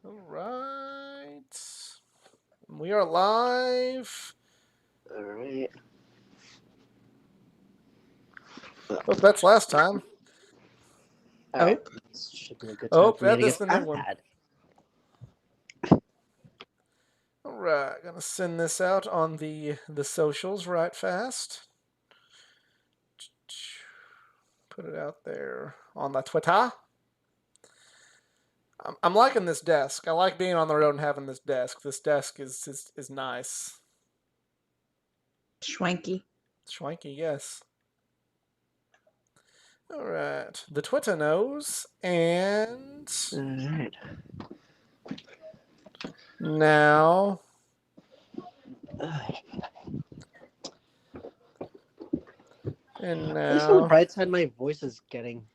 All right. We are live. All right. Oh, that's last time. Oh, this should be a good time Oh, for me to that's get the new one. that. All right, gonna send this out on the socials right fast. Put it out there on the Twitter. I'm liking this desk. I like being on the road and having this desk. This desk is nice. Schwanky. Schwanky, yes. All right, the Twitter knows, and All right. now. And At least on the now. bright side, my voice is getting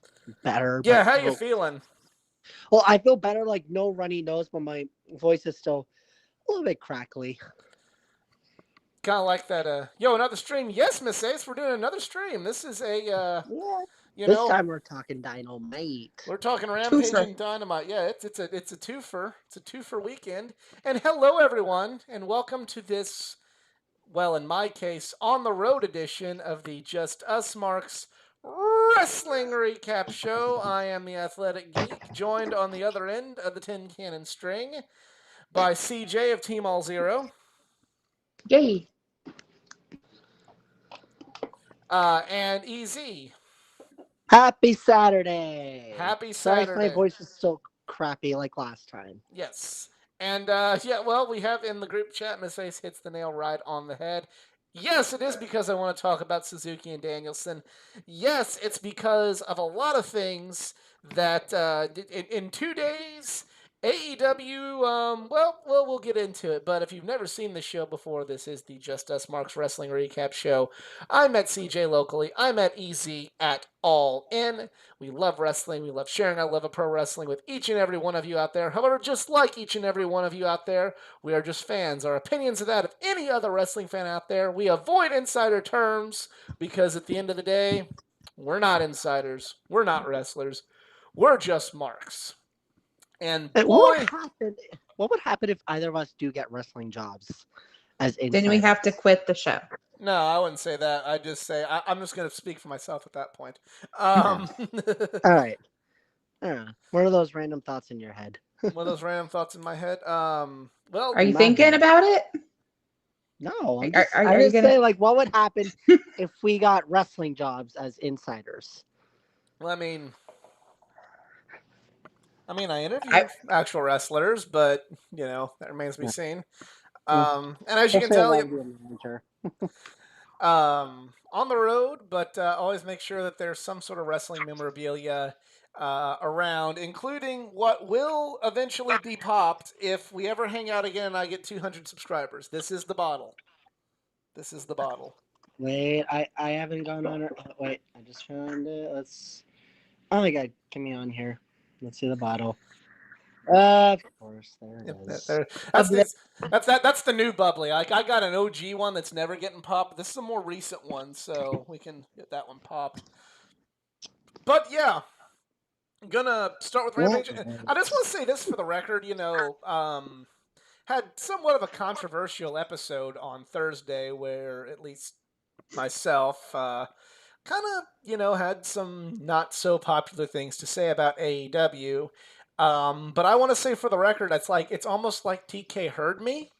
better. Yeah, but how you feeling? Well, I feel better. Like no runny nose, but my voice is still a little bit crackly. Kind of like that. Yo, another stream. Yes, Miss Ace, we're doing another stream. This is a. Yeah. This time we're talking Dynamite. We're talking Rampage and Dynamite. Yeah, it's a twofer. It's a twofer weekend. And hello everyone, and welcome to this. Well, in my case, on the road edition of the Just Us Marks Wrestling Recap Show. I am the Athletic Geek, joined on the other end of the tin cannon string by CJ of Team All Zero. Yay. And EZ. Happy Saturday. Happy Sorry Saturday. if my voice is still crappy like last time. Yes. And, we have in the group chat, Miss Ace hits the nail right on the head. Yes, it is because I want to talk about Suzuki and Danielson. Yes, it's because of a lot of things that in 2 days, AEW, we'll get into it. But if you've never seen the show before, this is the Just Us Marks Wrestling Recap Show. I met CJ locally. I met EZ at All In. We love wrestling. We love sharing our love of pro wrestling with each and every one of you out there. However, just like each and every one of you out there, we are just fans. Our opinions are that of any other wrestling fan out there. We avoid insider terms because at the end of the day, we're not insiders. We're not wrestlers. We're just marks. And boy, what would happen if either of us do get wrestling jobs as insiders? Then we have to quit the show. No, I wouldn't say that. I'd just say I'm just going to speak for myself at that point. All right. One of those random thoughts in your head. One of those random thoughts in my head. Well, are you thinking about it? No, I'm just, I just say like, what would happen if we got wrestling jobs as insiders? Well, I mean, I interviewed actual wrestlers, but that remains to be seen. And as you can tell, on the road, but always make sure that there's some sort of wrestling memorabilia around, including what will eventually be popped if we ever hang out again and I get 200 subscribers. This is the bottle. This is the bottle. Wait, I haven't gone on it. Wait, I just found it. Oh my god, get me on here. Let's see the bottle. Of course, there it is. That's the new bubbly. I got an OG one that's never getting popped. This is a more recent one, so we can get that one popped. But yeah, I'm gonna start with Rampage. I just want to say this for the record. Had somewhat of a controversial episode on Thursday where at least myself kind of had some not so popular things to say about AEW. But I want to say for the record, it's almost like TK heard me,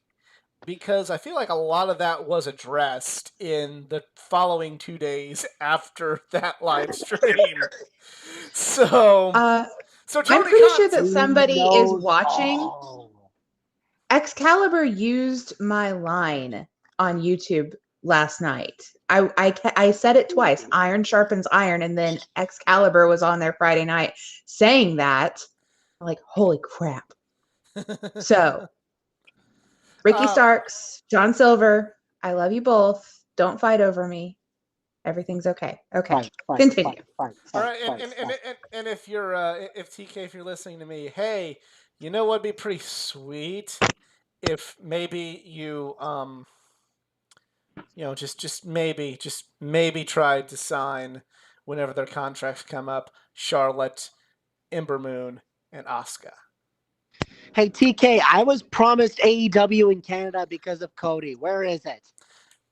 because I feel like a lot of that was addressed in the following 2 days after that live stream. So I'm pretty sure that somebody is watching. Excalibur used my line on YouTube last night. I said it twice. Iron sharpens iron, and then Excalibur was on there Friday night saying that. I'm like, holy crap. So, Ricky Starks, John Silver, I love you both. Don't fight over me. Everything's okay. Okay, continue. All right, and if you're if TK, if you're listening to me, hey, you know what'd be pretty sweet if maybe you just maybe tried to sign whenever their contracts come up, Charlotte, Ember Moon, and Asuka. Hey TK, I was promised AEW in Canada because of Cody. Where is it?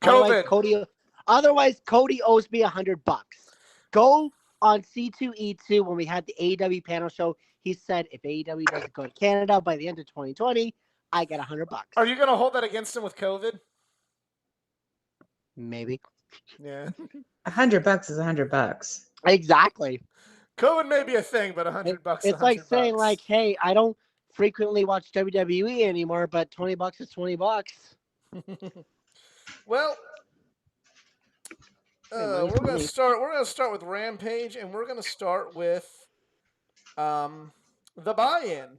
COVID. Otherwise Cody owes me $100. Go on C2E2 when we had the AEW panel show. He said if AEW doesn't go to Canada by the end of 2020, I get $100. Are you going to hold that against him with COVID? Maybe. Yeah. $100 is $100. Exactly. COVID may be a thing, but $100. It's like saying like, hey, I don't frequently watch WWE anymore, but $20 is $20. Well, we're gonna start. We're gonna start with Rampage, and we're gonna start with the buy-in.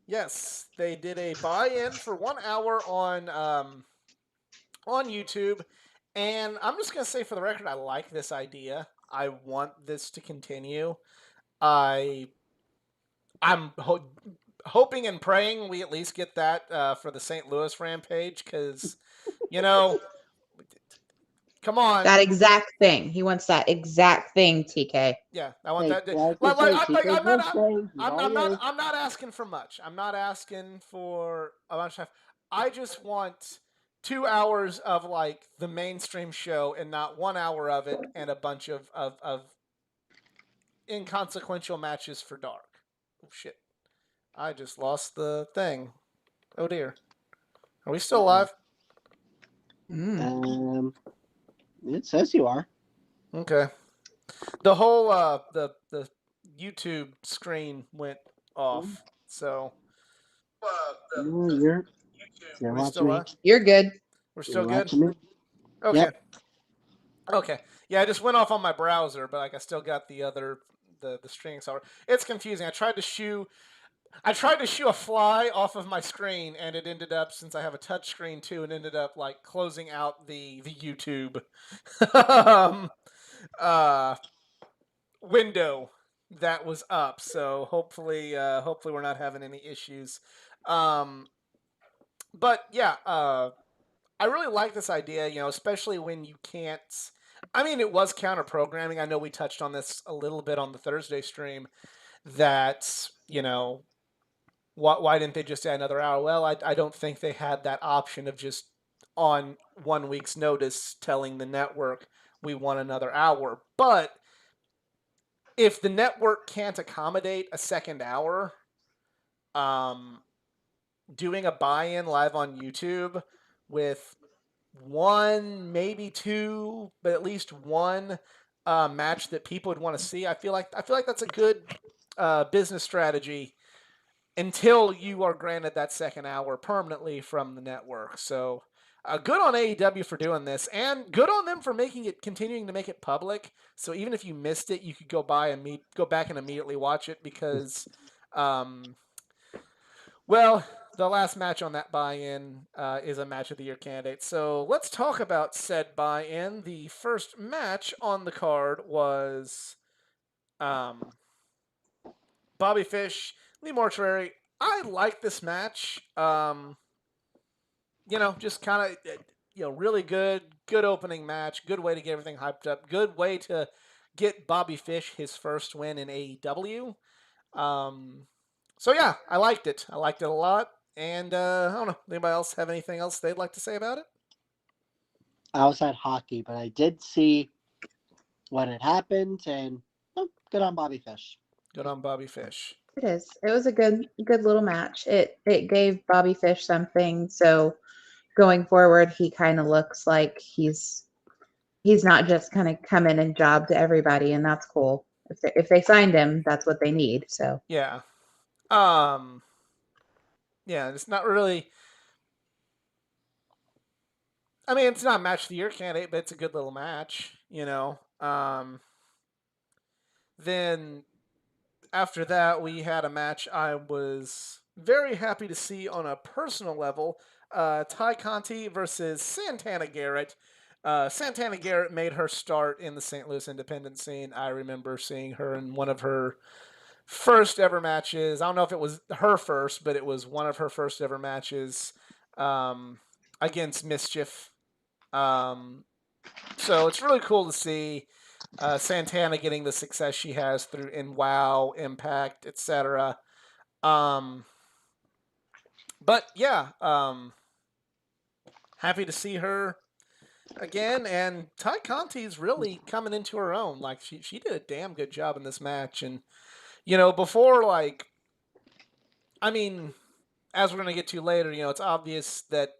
Yes, they did a buy-in for 1 hour on YouTube, and I'm just gonna say for the record, I like this idea. I want this to continue. I'm hoping and praying we at least get that for the St. Louis Rampage, because come on. That exact thing. He wants that exact thing, TK. Yeah, I want that. I'm not asking for much. I'm not asking for a bunch of stuff. I just want 2 hours of like the mainstream show and not 1 hour of it and a bunch of inconsequential matches for dark. Oh shit. I just lost the thing. Oh dear. Are we still live? It says you are. Okay. The whole the YouTube screen went off. So you're watching me. You're good. We're still good. Okay. Yep. Okay. Yeah, I just went off on my browser, but like I still got the other the string accelerator. It's confusing. I tried to shoo a fly off of my screen, and it ended up, since I have a touch screen too, it ended up like closing out the YouTube window that was up. So hopefully we're not having any issues. But yeah, I really like this idea, especially when you can't. I mean, it was counter programming. I know we touched on this a little bit on the Thursday stream. That why didn't they just add another hour? Well, I don't think they had that option of just on 1 week's notice telling the network we want another hour. But if the network can't accommodate a second hour, doing a buy-in live on YouTube with one, maybe two, but at least one match that people would want to see, I feel like that's a good business strategy until you are granted that second hour permanently from the network. So good on AEW for doing this, and good on them for continuing to make it public. So even if you missed it, you could go back and immediately watch it, because the last match on that buy-in is a match of the year candidate. So let's talk about said buy-in. The first match on the card was Bobby Fish, Lee Mortuary. I like this match. Just kind of, really good opening match. Good way to get everything hyped up. Good way to get Bobby Fish his first win in AEW. So yeah, I liked it. I liked it a lot. And I don't know. Anybody else have anything else they'd like to say about it? I was at hockey, but I did see what had happened, and good on Bobby Fish. Good on Bobby Fish. It is. It was a good little match. It gave Bobby Fish something. So going forward, he kind of looks like he's not just kind of come in and job to everybody, and that's cool. If they signed him, that's what they need. So yeah. Yeah, it's not really. I mean, it's not match of the year candidate, but it's a good little match, Then after that, we had a match I was very happy to see on a personal level. Ty Conte versus Santana Garrett. Santana Garrett made her start in the St. Louis independent scene. I remember seeing her in one of her first ever matches. I don't know if it was her first, but it was one of her first ever matches against Mischief. So it's really cool to see Santana getting the success she has through in WoW, Impact, etc. But yeah, happy to see her again. And Ty Conti's really coming into her own. Like she did a damn good job in this match. And before, like, I mean, as we're gonna get to later, it's obvious that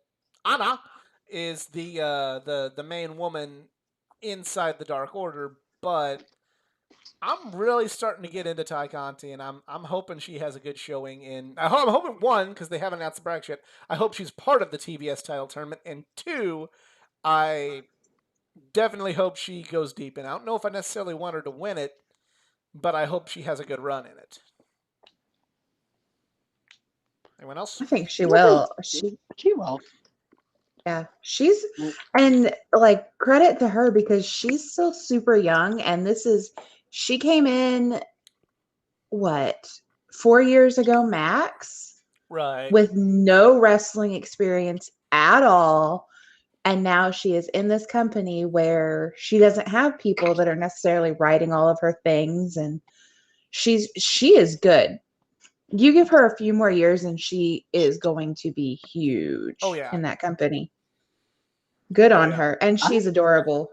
Anna is the main woman inside the Dark Order, but I'm really starting to get into Ty Conti, and I'm hoping she has a good showing in. I'm hoping, one, because they haven't announced the bracket yet. I hope she's part of the TBS title tournament, and two, I definitely hope she goes deep. And I don't know if I necessarily want her to win it, but I hope she has a good run in it. Anyone else? I think she will. She will. Yeah, and like, credit to her because she's still super young, and she came in, what, 4 years ago max, Right. with no wrestling experience at all, and now she is in this company where she doesn't have people that are necessarily writing all of her things, and she is good. You give her a few more years and she is going to be huge in that company. Good on her. And she's adorable.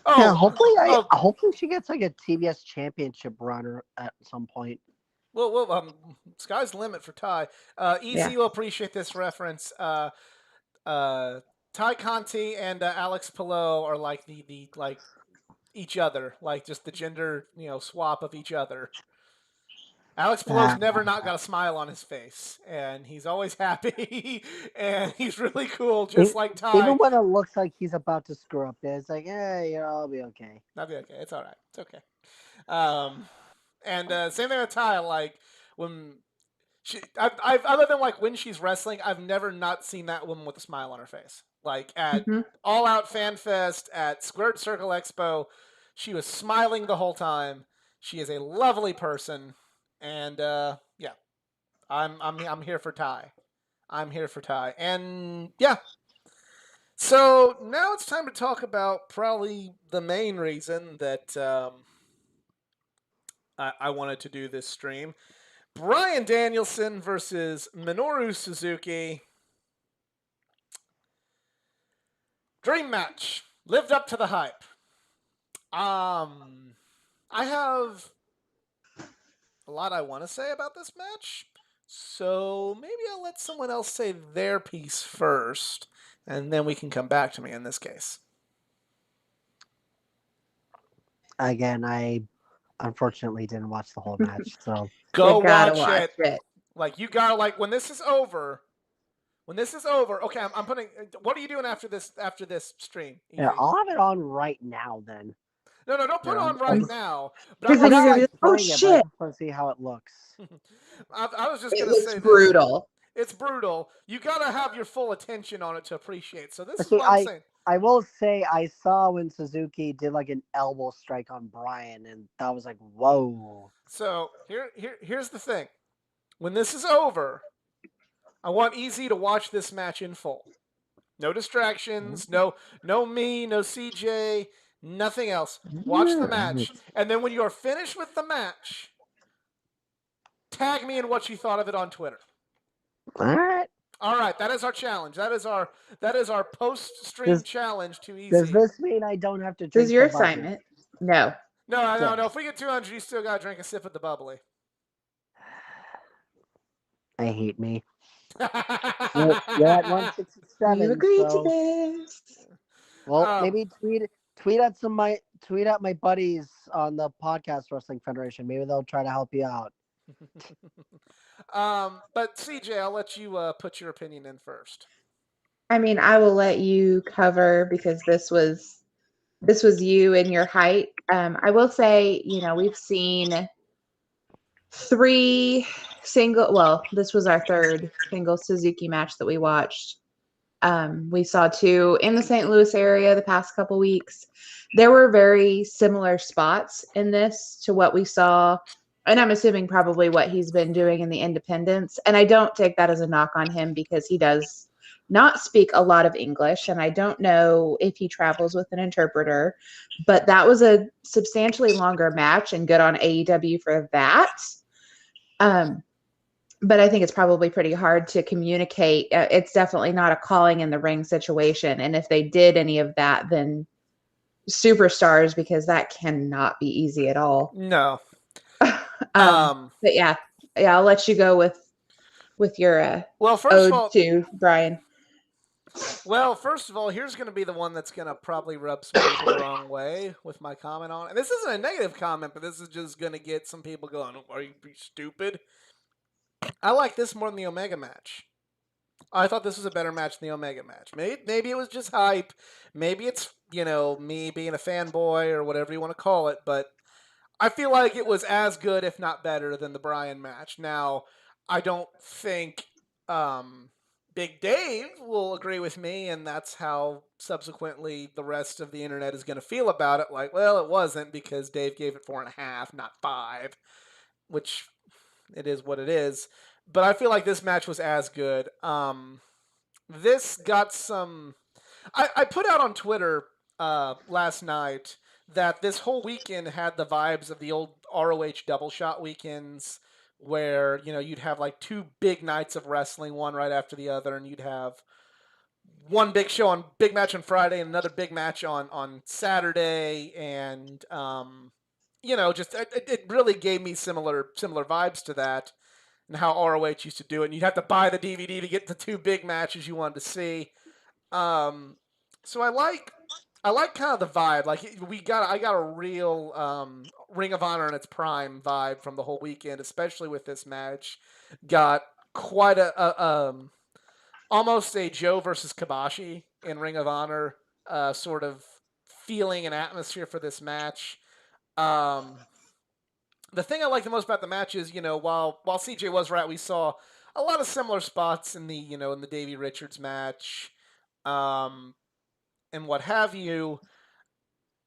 Hopefully she gets like a TBS championship runner at some point. Well, sky's the limit for Ty. Easy will appreciate this reference. Ty Conti and Alex Pillow are like the like each other, like just the gender swap of each other. Alex Pillow's never not got a smile on his face, and he's always happy, and he's really cool, just like Ty. Even when it looks like he's about to screw up, it's like, I'll be okay. I'll be okay. It's all right. It's okay. And same thing with Ty. Like when I've other than like when she's wrestling, I've never not seen that woman with a smile on her face. Like at All Out Fan Fest, at Squared Circle Expo, she was smiling the whole time. She is a lovely person. And yeah, I'm here for Ty. I'm here for Ty. And yeah. So now it's time to talk about probably the main reason that I wanted to do this stream. Bryan Danielson versus Minoru Suzuki. Dream match. Lived up to the hype. I have a lot I want to say about this match, so maybe I'll let someone else say their piece first, and then we can come back to me in this case. Again, I unfortunately didn't watch the whole match, so go watch it. Like, you gotta, like, when this is over, okay, I'm putting. What are you doing after this stream? Easy? Yeah, I'll have it on right now then. No, don't put it on right now. But I'm not oh shit! Let's see how it looks. I was just gonna say brutal. It's brutal. You gotta have your full attention on it to appreciate. So this is what I'm saying. I will say I saw when Suzuki did like an elbow strike on Bryan, and that was like, whoa. So here's the thing. When this is over, I want Easy to watch this match in full. No distractions. No me. No CJ. Nothing else. Watch the match. And then when you're finished with the match, tag me in what you thought of it on Twitter. All right. That is our challenge. That is our post-stream challenge to Easy. Does this mean I don't have to drink? This is your assignment. No. No. If we get 200, you still got to drink a sip of the bubbly. I hate me. You're at 167. You agreed to this. Well, maybe tweet at my buddies on the Podcast Wrestling Federation. Maybe they'll try to help you out. But CJ, I'll let you put your opinion in first. I mean, I will let you cover because this was you in your height. I will say, we've seen 3 single. Well, this was our 3rd single Suzuki match that we watched. We saw 2 in the St. Louis area the past couple weeks. There were very similar spots in this to what we saw, and I'm assuming probably what he's been doing in the independents. And I don't take that as a knock on him because he does not speak a lot of English, and I don't know if he travels with an interpreter, but that was a substantially longer match, and good on AEW for that. but I think it's probably pretty hard to communicate. It's definitely not a calling in the ring situation. And if they did any of that, then superstars, because that cannot be easy at all. No. But yeah, I'll let you go with your well, first ode of all, to Brian. Well, first of all, here's going to be the one that's going to probably rub some people the wrong way with my comment on it. And this isn't a negative comment, but this is just going to get some people going, are you stupid? I like this more than the Omega match. I thought this was a better match than the Omega match. Maybe it was just hype. Maybe it's, me being a fanboy or whatever you want to call it. But I feel like it was as good, if not better, than the Bryan match. Now, I don't think Big Dave will agree with me, and that's how subsequently the rest of the internet is going to feel about it. Like, well, it wasn't because Dave gave it 4.5, not 5, which it is what it is. But I feel like this match was as good. This got some. I put out on Twitter last night that this whole weekend had the vibes of the old ROH double shot weekends where, you'd have like two big nights of wrestling, one right after the other, and you'd have one big match on Friday and another big match on Saturday. And, just it really gave me similar vibes to that and how ROH used to do it. And you'd have to buy the DVD to get the two big matches you wanted to see. So I like kind of the vibe. Like I got a real Ring of Honor in its prime vibe from the whole weekend, especially with this match. Got quite a almost a Joe versus Kabashi in Ring of Honor sort of feeling and atmosphere for this match. The thing I like the most about the match is, while CJ was right, we saw a lot of similar spots in the in the Davey Richards match. And what have you,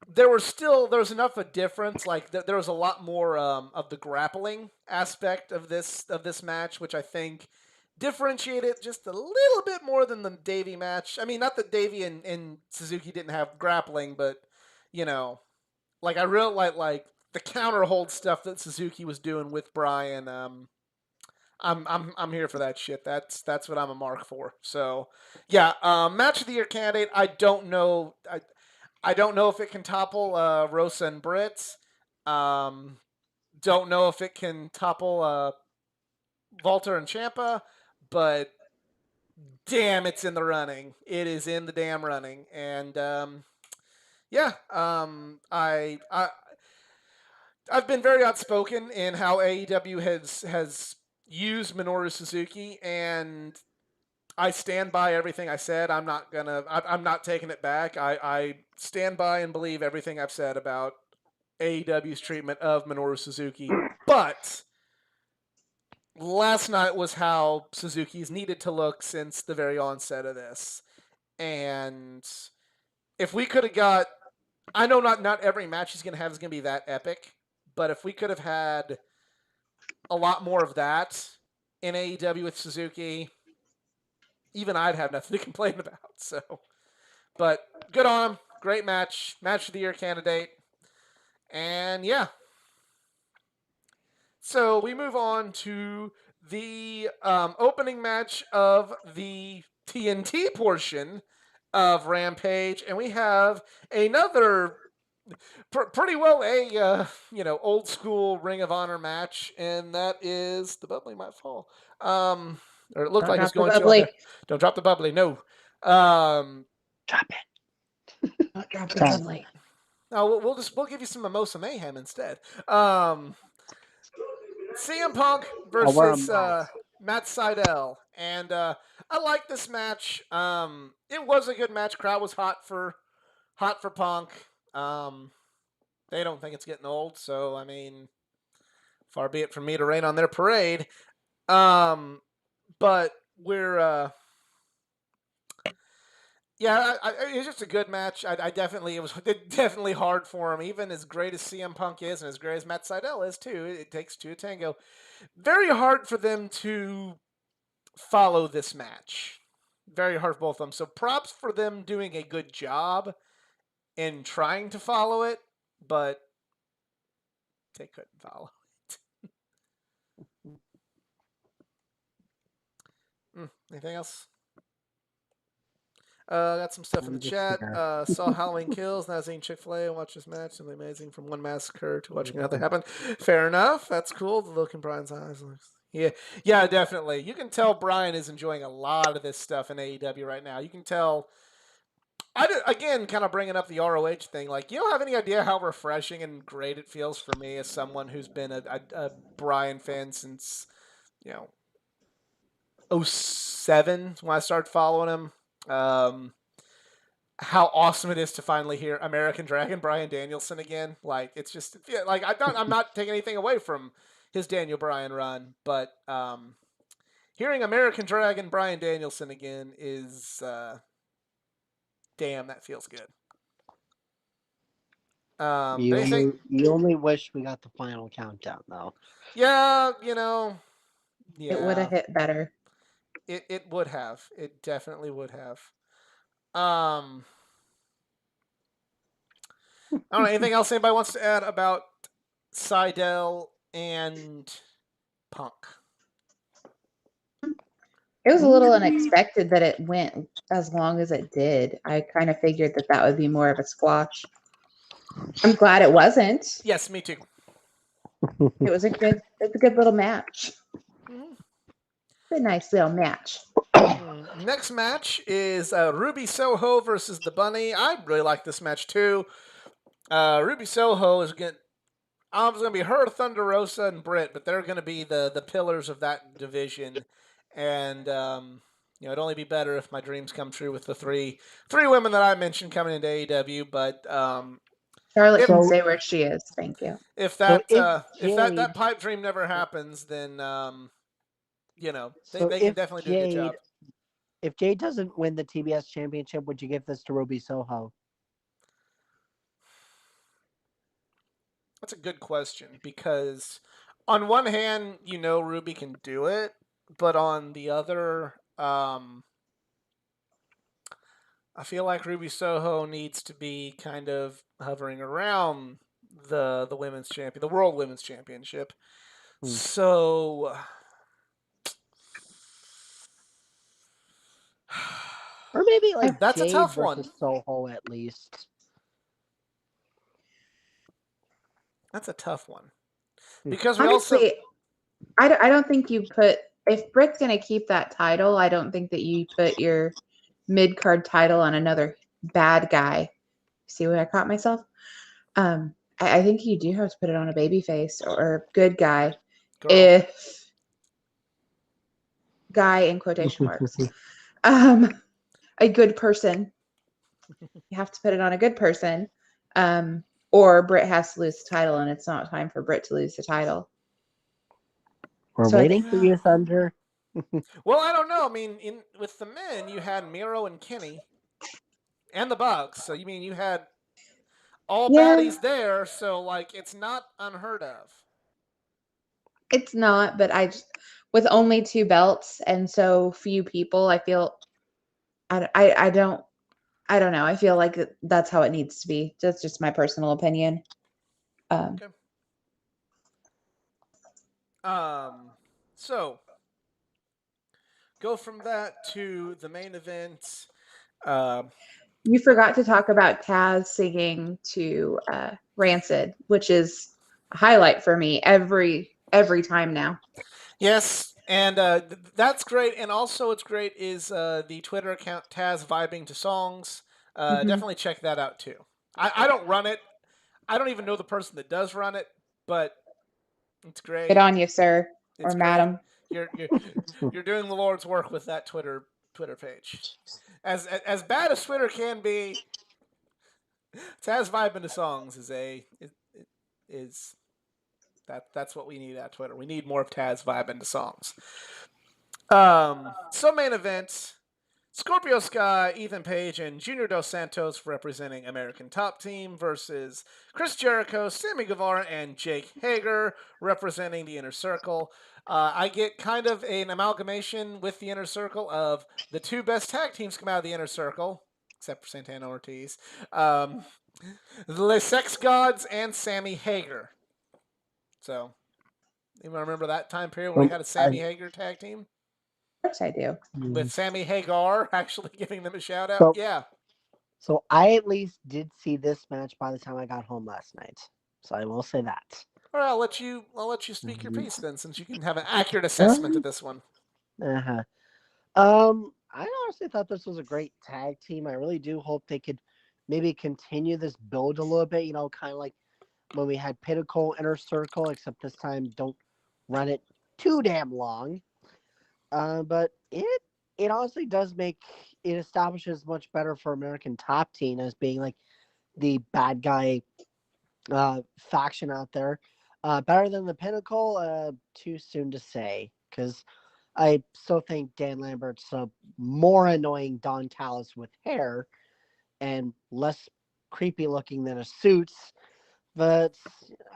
there was enough of a difference. Like there was a lot more of the grappling aspect of this match, which I think differentiated just a little bit more than the Davey match. I mean, not that Davey and Suzuki didn't have grappling, but like I really like the counter hold stuff that Suzuki was doing with Bryan. I'm here for that shit. That's what I'm a mark for. So, yeah, match of the year candidate. I don't know. I don't know if it can topple Rosa and Britt. Don't know if it can topple Walter and Ciampa, but damn, it's in the running. It is in the damn running, and yeah, I've been very outspoken in how AEW has used Minoru Suzuki, and I stand by everything I said. I'm not taking it back. I stand by and believe everything I've said about AEW's treatment of Minoru Suzuki. But last night was how Suzuki's needed to look since the very onset of this. And if we could have got, I know not every match he's going to have is going to be that epic, but if we could have had a lot more of that in AEW with Suzuki, even I'd have nothing to complain about. So, but good on him. Great match. Match of the year candidate. And yeah. So we move on to the opening match of the TNT portion of Rampage. And we have another pretty well a old school Ring of Honor match, and that is the bubbly might fall. Or it looked Don't like it's drop going the to. On there. bubbly. Don't drop the bubbly. No. Drop it. Don't drop the bubbly. No, we'll give you some Mimosa Mayhem instead. CM Punk versus Matt Sydal, and I like this match. It was a good match. Crowd was hot for Punk. They don't think it's getting old, so I mean, far be it from me to rain on their parade. But we're yeah, it was just a good match. It was definitely hard for him, even as great as CM Punk is and as great as Matt Sydal is too. It takes two to tango. Very hard for them to follow this match. Very hard for both of them. So props for them doing a good job in trying to follow it, but they couldn't follow it. Anything else? Got some stuff in the chat. Saw Halloween Kills, not seeing Chick-fil-A and watched this match. Simply amazing. From one massacre to watching how they happen. Fair enough. That's cool. The look in Brian's eyes. Yeah, definitely. You can tell Brian is enjoying a lot of this stuff in AEW right now. You can tell. Again, kind of bringing up the ROH thing. Like, you don't have any idea how refreshing and great it feels for me as someone who's been a Brian fan since, 07 when I started following him. How awesome it is to finally hear American Dragon Bryan Danielson again. Like, it's just like I'm not taking anything away from his Daniel Bryan run, but hearing American Dragon Bryan Danielson again is damn, that feels good. You only wish we got the final countdown though. Yeah, yeah. It would have hit better. It would have. It definitely would have. I don't know. Anything else anybody wants to add about Seidel and Punk? It was a little unexpected that it went as long as it did. I kind of figured that would be more of a squash. I'm glad it wasn't. Yes, me too. It was a good little match. A nice little match. Next match is Ruby Soho versus the Bunny. I really like this match too. Ruby Soho is going to be her, Thunder Rosa, and Britt, but they're going to be the pillars of that division. And it'd only be better if my dreams come true with the three women that I mentioned coming into AEW. But Charlotte can stay where she is. Thank you. If that pipe dream never happens, then they can definitely do a good job. If Jade doesn't win the TBS championship, would you give this to Ruby Soho? That's a good question, because on one hand, Ruby can do it, but on the other, I feel like Ruby Soho needs to be kind of hovering around the women's champion, the World Women's Championship. So, or maybe like that's Jade a tough versus one. Soho at least. That's a tough one, because honestly, I don't think you put, if Britt's going to keep that title, I don't think that you put your mid-card title on another bad guy. See where I caught myself? I think you do have to put it on a babyface or good guy. Girl. If guy in quotation marks. A good person. You have to put it on a good person. Or Britt has to lose the title, and it's not time for Britt to lose the title. We're waiting for you, Thunder. Well, I don't know. I mean, with the men, you had Miro and Kenny, and the Bucks. So you had all baddies there. So it's not unheard of. It's not, but with only 2 belts and so few people, I feel I don't know. I feel like that's how it needs to be. That's just my personal opinion. Okay. So go from that to the main event. You forgot to talk about Taz singing to Rancid, which is a highlight for me every time now. Yes, and that's great. And also what's great is the Twitter account Taz Vibing to Songs. Definitely check that out too. I don't run it. I don't even know the person that does run it, but it's great. Good on you, sir, or madam. You're doing the Lord's work with that Twitter page. As bad as Twitter can be, Taz Vibing to Songs is that's what we need at Twitter. We need more of Taz Vibing to Songs. So main event. Scorpio Sky, Ethan Page, and Junior Dos Santos representing American Top Team versus Chris Jericho, Sammy Guevara, and Jake Hager representing the Inner Circle. I get kind of an amalgamation with the Inner Circle of the 2 best tag teams come out of the Inner Circle, except for Santana Ortiz. The Sex Gods and Sammy Hager. So, you remember that time period when we had a Sammy Hager tag team? course I do. With Sammy Hagar actually giving them a shout out. Yeah. So I at least did see this match by the time I got home last night. So I will say that. All right, I'll let you speak your piece then, since you can have an accurate assessment of this one. Uh-huh. I honestly thought this was a great tag team. I really do hope they could maybe continue this build a little bit, kind of like when we had Pinnacle Inner Circle, except this time don't run it too damn long. But it honestly does make it establishes much better for American Top Team as being like the bad guy faction out there. Better than the Pinnacle, too soon to say, because I still think Dan Lambert's a more annoying Don Callis with hair and less creepy looking than a suits. But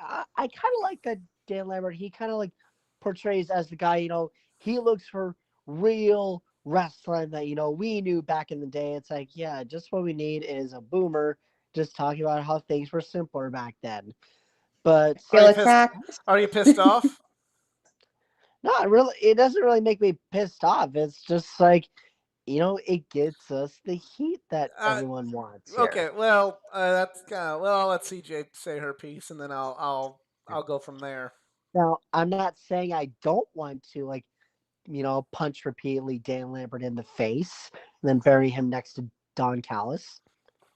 I kind of like that Dan Lambert. He kind of like portrays as the guy, he looks for real wrestling that, we knew back in the day. It's like, yeah, just what we need is a boomer just talking about how things were simpler back then. But are you pissed off? No, it doesn't really make me pissed off. It's just like, it gets us the heat that everyone wants. Here. Okay, well, that's I'll let CJ say her piece, and then I'll go from there. Now, I'm not saying I don't want to punch repeatedly Dan Lambert in the face and then bury him next to Don Callis.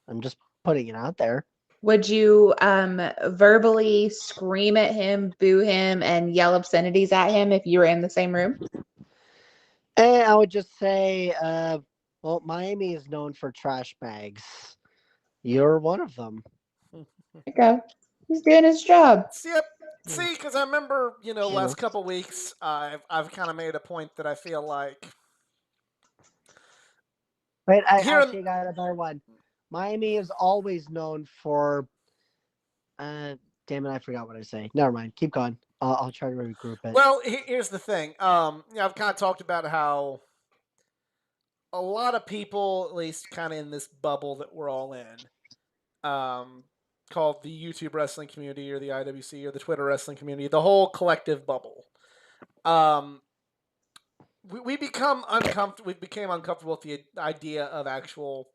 I'm just putting it out there. Would you verbally scream at him, boo him, and yell obscenities at him if you were in the same room? And I would just say, well, Miami is known for trash bags. You're one of them. There you go. He's doing his job. Yep. See, because I remember, last couple weeks, I've kind of made a point that I feel like. Wait, I actually got another one. Miami is always known for. Damn it! I forgot what I say. Never mind. Keep going. I'll try to regroup it. Well, here's the thing. I've kind of talked about how a lot of people, at least kind of in this bubble that we're all in, called the YouTube wrestling community or the IWC or the Twitter wrestling community, the whole collective bubble. We became uncomfortable with the idea of actual.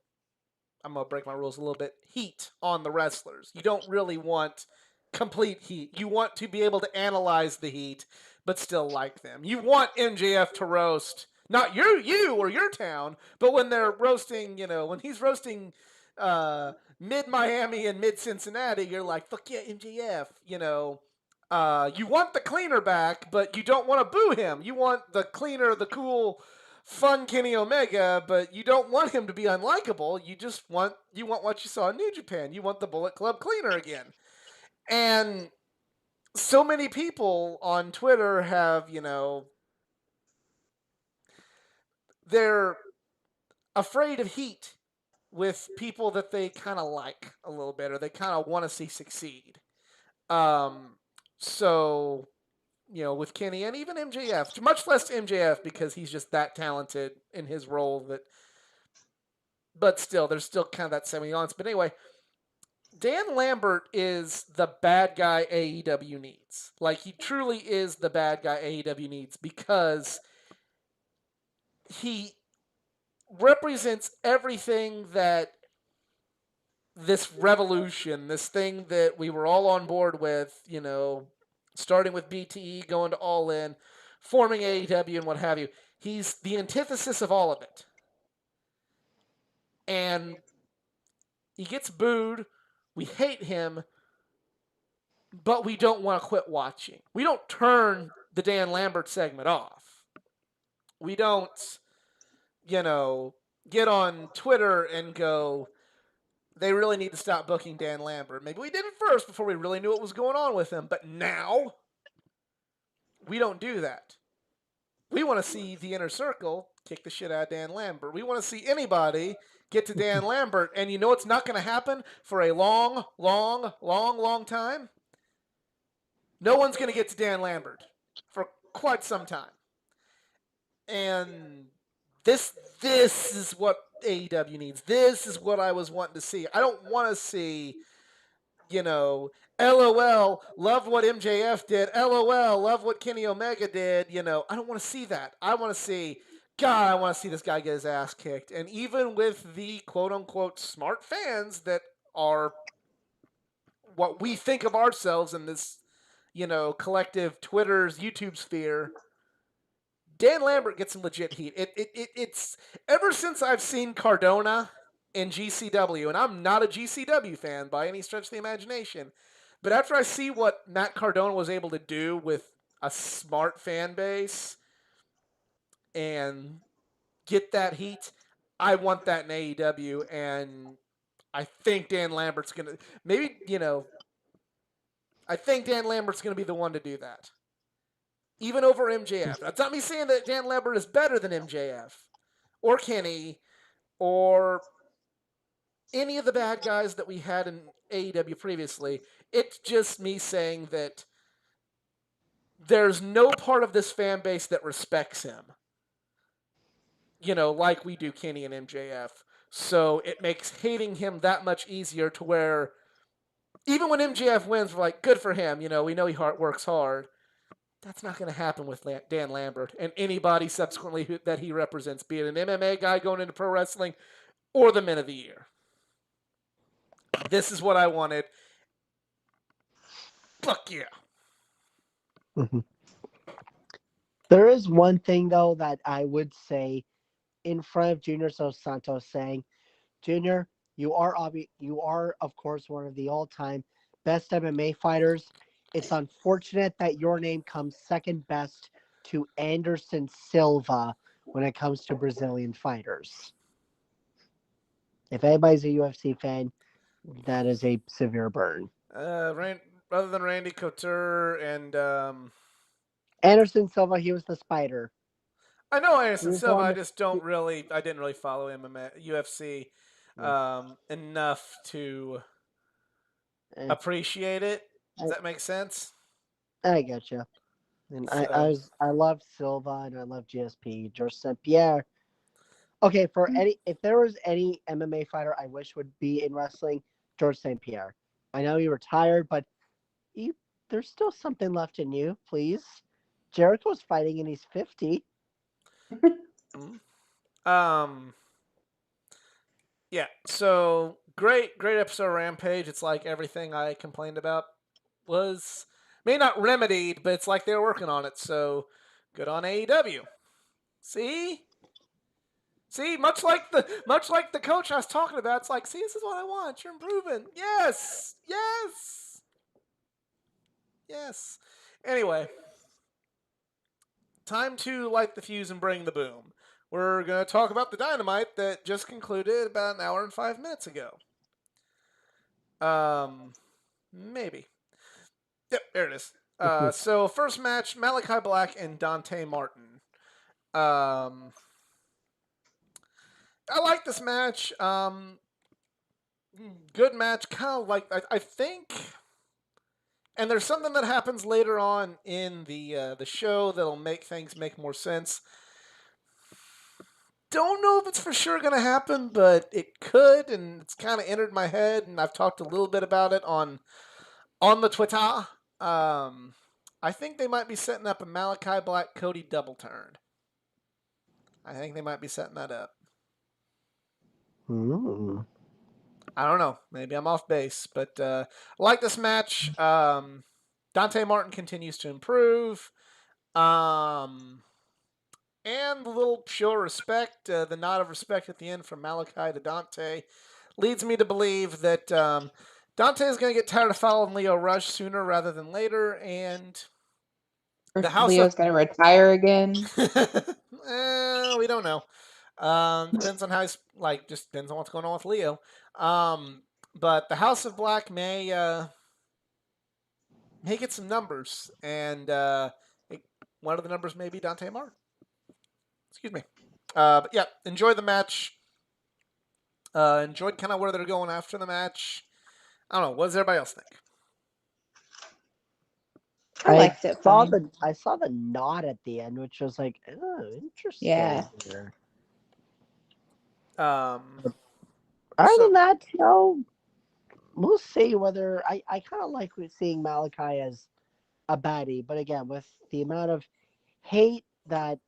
I'm gonna break my rules a little bit. Heat on the wrestlers. You don't really want complete heat. You want to be able to analyze the heat, but still like them. You want MJF to roast not you or your town, but when they're roasting, when he's roasting mid Miami and mid Cincinnati, you're like, fuck yeah, MJF. You want the cleaner back, but you don't want to boo him. You want the cleaner, the cool, fun Kenny Omega, but you don't want him to be unlikable. You want what you saw in New Japan. You want the Bullet Club cleaner again. And so many people on Twitter have, they're afraid of heat with people that they kind of like a little bit or they kind of want to see succeed. So, with Kenny and even MJF, much less MJF because he's just that talented in his role but still, there's still kind of that semi-nuance. But anyway, Dan Lambert is the bad guy AEW needs. Like, he truly is the bad guy AEW needs because he represents everything that this revolution, this thing that we were all on board with, starting with BTE, going to All In, forming AEW and what have you. He's the antithesis of all of it. And he gets booed. We hate him, but we don't want to quit watching. We don't turn the Dan Lambert segment off. We don't, get on Twitter and go, they really need to stop booking Dan Lambert. Maybe we did it first before we really knew what was going on with him, but now we don't do that. We want to see the Inner Circle kick the shit out of Dan Lambert. We want to see anybody get to Dan Lambert, and you know it's not going to happen for a long, long, long, long time? No one's going to get to Dan Lambert for quite some time. And this is what AEW needs. This is what I was wanting to see. I don't want to see, LOL, love what MJF did. LOL, love what Kenny Omega did. I don't want to see that. I want to see God, I want to see this guy get his ass kicked. And even with the quote unquote smart fans that are what we think of ourselves in this, collective Twitter's YouTube sphere, Dan Lambert gets some legit heat. It's ever since I've seen Cardona in GCW, and I'm not a GCW fan by any stretch of the imagination, but after I see what Matt Cardona was able to do with a smart fan base and get that heat, I want that in AEW, and I think Dan Lambert's gonna I think Dan Lambert's gonna be the one to do that, even over MJF. That's not me saying that Dan Lambert is better than MJF or Kenny or any of the bad guys that we had in AEW previously. It's just me saying that there's no part of this fan base that respects him, like we do Kenny and MJF. So it makes hating him that much easier to where even when MJF wins, we're like, good for him. We know he works hard. That's not going to happen with Dan Lambert and anybody subsequently that he represents, be it an MMA guy going into pro wrestling or the Men of the Year. This is what I wanted. Fuck yeah. Mm-hmm. There is one thing, though, that I would say in front of Junior Dos Santos saying, Junior, you are, of course, one of the all-time best MMA fighters. It's unfortunate that your name comes second best to Anderson Silva when it comes to Brazilian fighters. If anybody's a UFC fan, that is a severe burn. Other than Randy Couture and Anderson Silva, he was the Spider. I know Anderson Silva. I just I didn't really follow MMA, UFC enough to appreciate it. Does that make sense? I get you. And so. I love Silva and I love GSP, George St. Pierre. Okay, if there was any MMA fighter I wish would be in wrestling, George St. Pierre. I know you retired, but there's still something left in you, please. Jericho's fighting and he's 50. Yeah, so great episode of Rampage. It's like everything I complained about was maybe not remedied, but it's like they were working on it. So good on AEW. See, much like the coach I was talking about. It's like, see, this is what I want. You're improving. Yes. Anyway, time to light the fuse and bring the boom. We're going to talk about the Dynamite that just concluded about an hour and 5 minutes ago. Maybe. Yep, there it is. So first match, Malachi Black and Dante Martin. I like this match. Good match. Kind of like, I think, and there's something that happens later on in the show that'll make things make more sense. Don't know if it's for sure going to happen, but it could, and it's kind of entered my head, and I've talked a little bit about it on the Twitter. I think they might be setting up a Malachi Black Cody double turn. I think they might be setting that up. Ooh. I don't know. Maybe I'm off base, but I like this match. Dante Martin continues to improve. And the little show of respect, the nod of respect at the end from Malachi to Dante, leads me to believe that Dante is going to get tired of following Lio Rush sooner rather than later, and the house Leo's going to retire again. We don't know. Depends on how he's just depends on what's going on with Lio. But the House of Black may get some numbers, and one of the numbers may be Dante Martin. Excuse me. But yeah, enjoy the match. Enjoyed kind of where they're going after the match. I don't know. What does everybody else think? I liked it. I saw the nod at the end, which was like, oh, interesting. Yeah. Other than that, we'll see whether I kind of like seeing Malachi as a baddie, but again, with the amount of hate that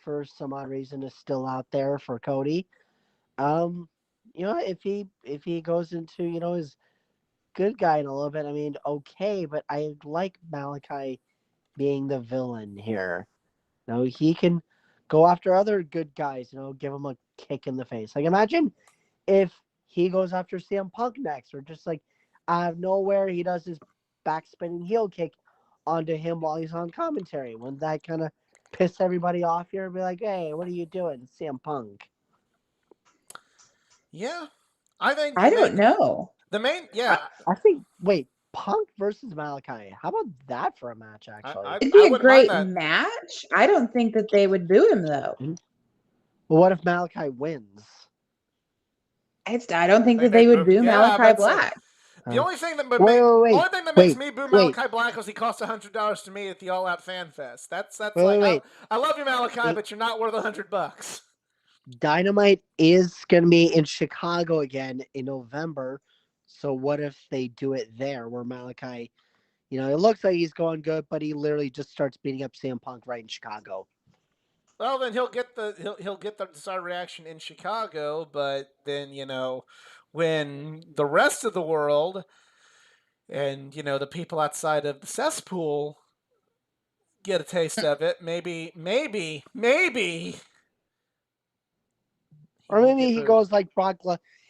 for some odd reason is still out there for Cody. If he goes into his good guy in a little bit, I mean, okay, but I like Malachi being the villain here. He can go after other good guys. Give him a kick in the face. Like imagine if he goes after CM Punk next, or just like out of nowhere he does his back spinning heel kick onto him while he's on commentary. Wouldn't that kind of piss everybody off here and be like, hey, what are you doing? It's CM Punk. Yeah. I think I don't know. I think Punk versus Malachi. How about that for a match, actually? It'd be a great match. I don't think that they would boo him, though. Well, what if Malachi wins? I don't think that they would boo Malachi Black. The only thing that makes me boo Malachi Black was he cost $100 to me at the All Out Fan Fest. I love you, Malachi, but you're not worth $100. Dynamite is going to be in Chicago again in November. So what if they do it there, where Malachi, it looks like he's going good, but he literally just starts beating up CM Punk right in Chicago. Well, then he'll get the desired reaction in Chicago, but then when the rest of the world and the people outside of the cesspool get a taste of it, maybe, or maybe he goes like Brock.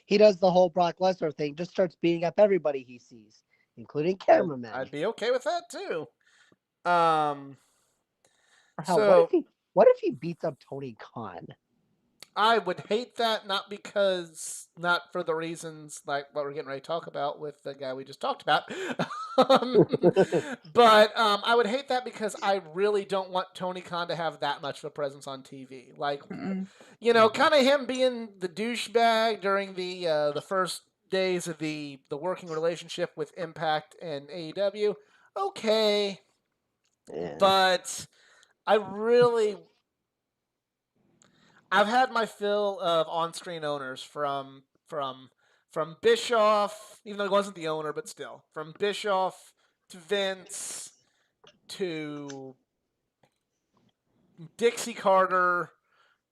He does the whole Brock Lesnar thing, just starts beating up everybody he sees, including cameramen. I'd be okay with that too. What if he beats up Tony Khan? I would hate that, not for the reasons like what we're getting ready to talk about with the guy we just talked about. But I would hate that because I really don't want Tony Khan to have that much of a presence on TV. Like, kind of him being the douchebag during the first days of the working relationship with Impact and AEW. Okay. Yeah. But I've had my fill of on-screen owners from Bischoff, even though he wasn't the owner, but still, from Bischoff to Vince to Dixie Carter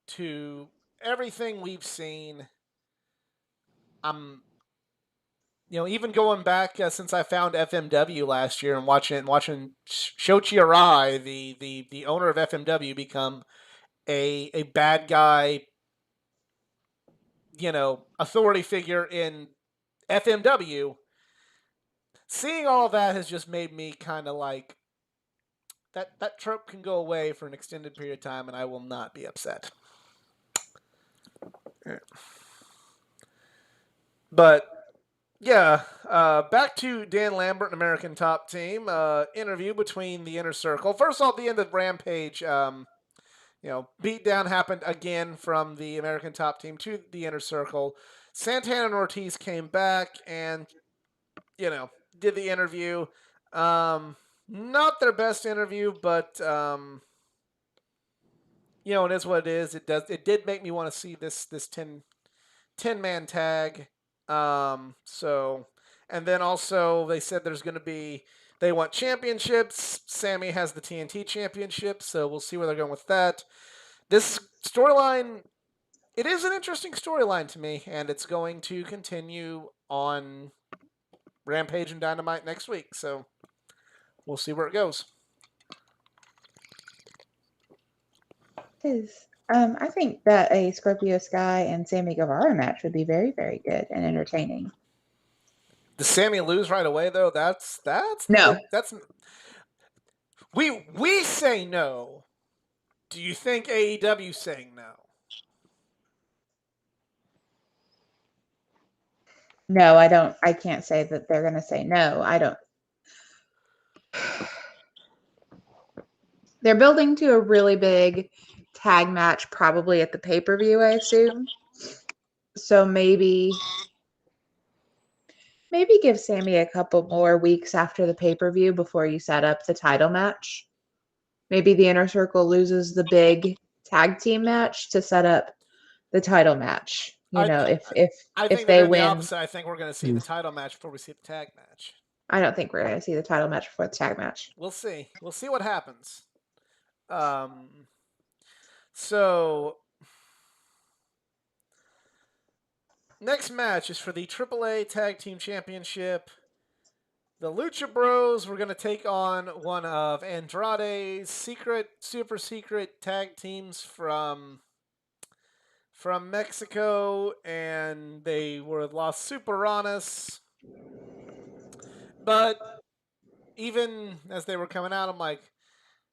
to everything we've seen. Even going back since I found FMW last year and watching Shoichi Arai, the owner of FMW, become a bad guy, authority figure in FMW. Seeing all that has just made me kind of like that trope can go away for an extended period of time, and I will not be upset. But yeah, back to Dan Lambert and American Top Team interview between the Inner Circle. First off, the end of Rampage. Beatdown happened again from the American Top Team to the Inner Circle. Santana and Ortiz came back and, did the interview. Not their best interview, but, it is what it is. It did make me want to see this 10-man tag. And then also they said they want championships. Sammy has the TNT championship, so we'll see where they're going with that. This storyline, it is an interesting storyline to me, and it's going to continue on Rampage and Dynamite next week, so we'll see where it goes. I think that a Scorpio Sky and Sammy Guevara match would be very, very good and entertaining. Does Sammy lose right away though? That's no. We say no. Do you think AEW saying no? No, I don't. I can't say that they're going to say no. I don't. They're building to a really big tag match, probably at the pay-per-view, I assume. So maybe give Sammy a couple more weeks after the pay-per-view before you set up the title match. Maybe the Inner Circle loses the big tag team match to set up the title match. If they win. Opposite. I think we're going to see the title match before we see the tag match. I don't think we're going to see the title match before the tag match. We'll see. We'll see what happens. So next match is for the AAA Tag Team Championship. The Lucha Bros were going to take on one of Andrade's super secret tag teams from Mexico, and they were Los Superanos. But even as they were coming out, I'm like,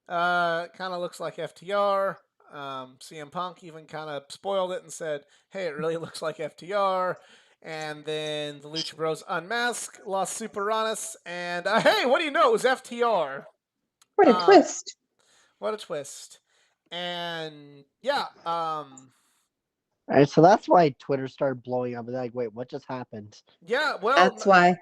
kind of looks like FTR. CM Punk even kind of spoiled it and said, hey, it really looks like FTR. And then the Lucha Bros unmasked Los Superanos, and hey, what do you know? It was FTR. What a twist! What a twist! And yeah, All right, so that's why Twitter started blowing up. Like, wait, what just happened? Yeah, well, that's why.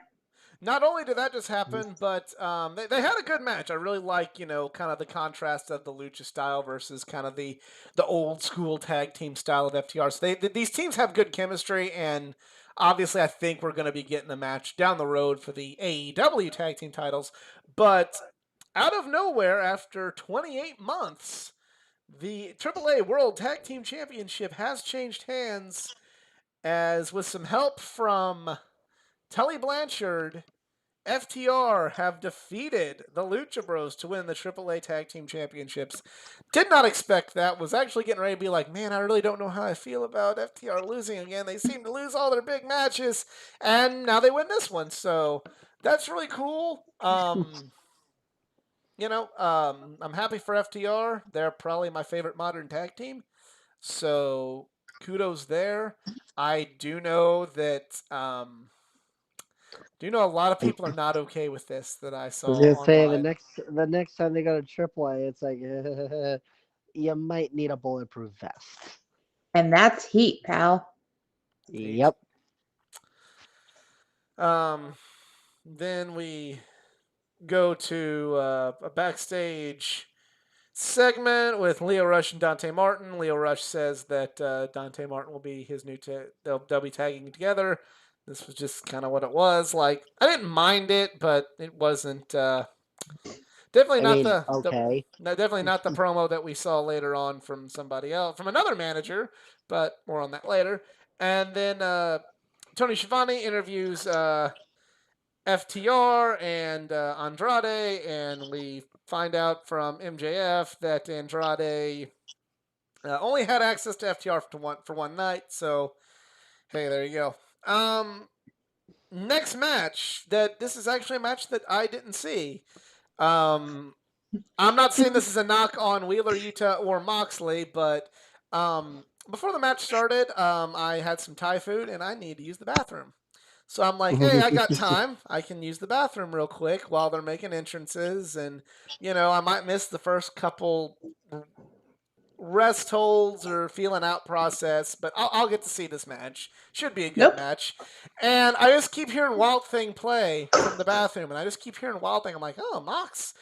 Not only did that just happen, but they had a good match. I really like, kind of the contrast of the lucha style versus kind of the old school tag team style of FTR. So these teams have good chemistry, and obviously I think we're going to be getting a match down the road for the AEW tag team titles. But out of nowhere, after 28 months, the AAA World Tag Team Championship has changed hands, as with some help from Tully Blanchard, FTR have defeated the Lucha Bros to win the AAA Tag Team Championships. Did not expect that. Was actually getting ready to be like, man, I really don't know how I feel about FTR losing again. They seem to lose all their big matches, and now they win this one. So that's really cool. I'm happy for FTR. They're probably my favorite modern tag team. So kudos there. I do know that a lot of people are not okay with this that I saw I was gonna say online. the next time they go to AAA, it's like you might need a bulletproof vest. And that's heat, pal. Yep. Then we go to a backstage segment with Leo Rush and Dante Martin. Leo Rush says that Dante Martin will be his new they'll be tagging together. This was just kind of what it was. Like, I didn't mind it, but it wasn't definitely definitely not the promo that we saw later on from somebody else, from another manager, but more on that later. And then Tony Schiavone interviews FTR and Andrade, and we find out from MJF that Andrade only had access to FTR for one night. So, hey, there you go. Next match, this is actually a match that I didn't see. I'm not saying this is a knock on Wheeler Yuta or Moxley, but before the match started, I had some Thai food and I need to use the bathroom. So I'm like, hey, I got time. I can use the bathroom real quick while they're making entrances. And, I might miss the first couple rest holds or feeling out process, but I'll get to see this match. Should be a good match. And I just keep hearing Wild Thing play from the bathroom, and I just keep hearing Wild Thing. I'm like, oh, Mox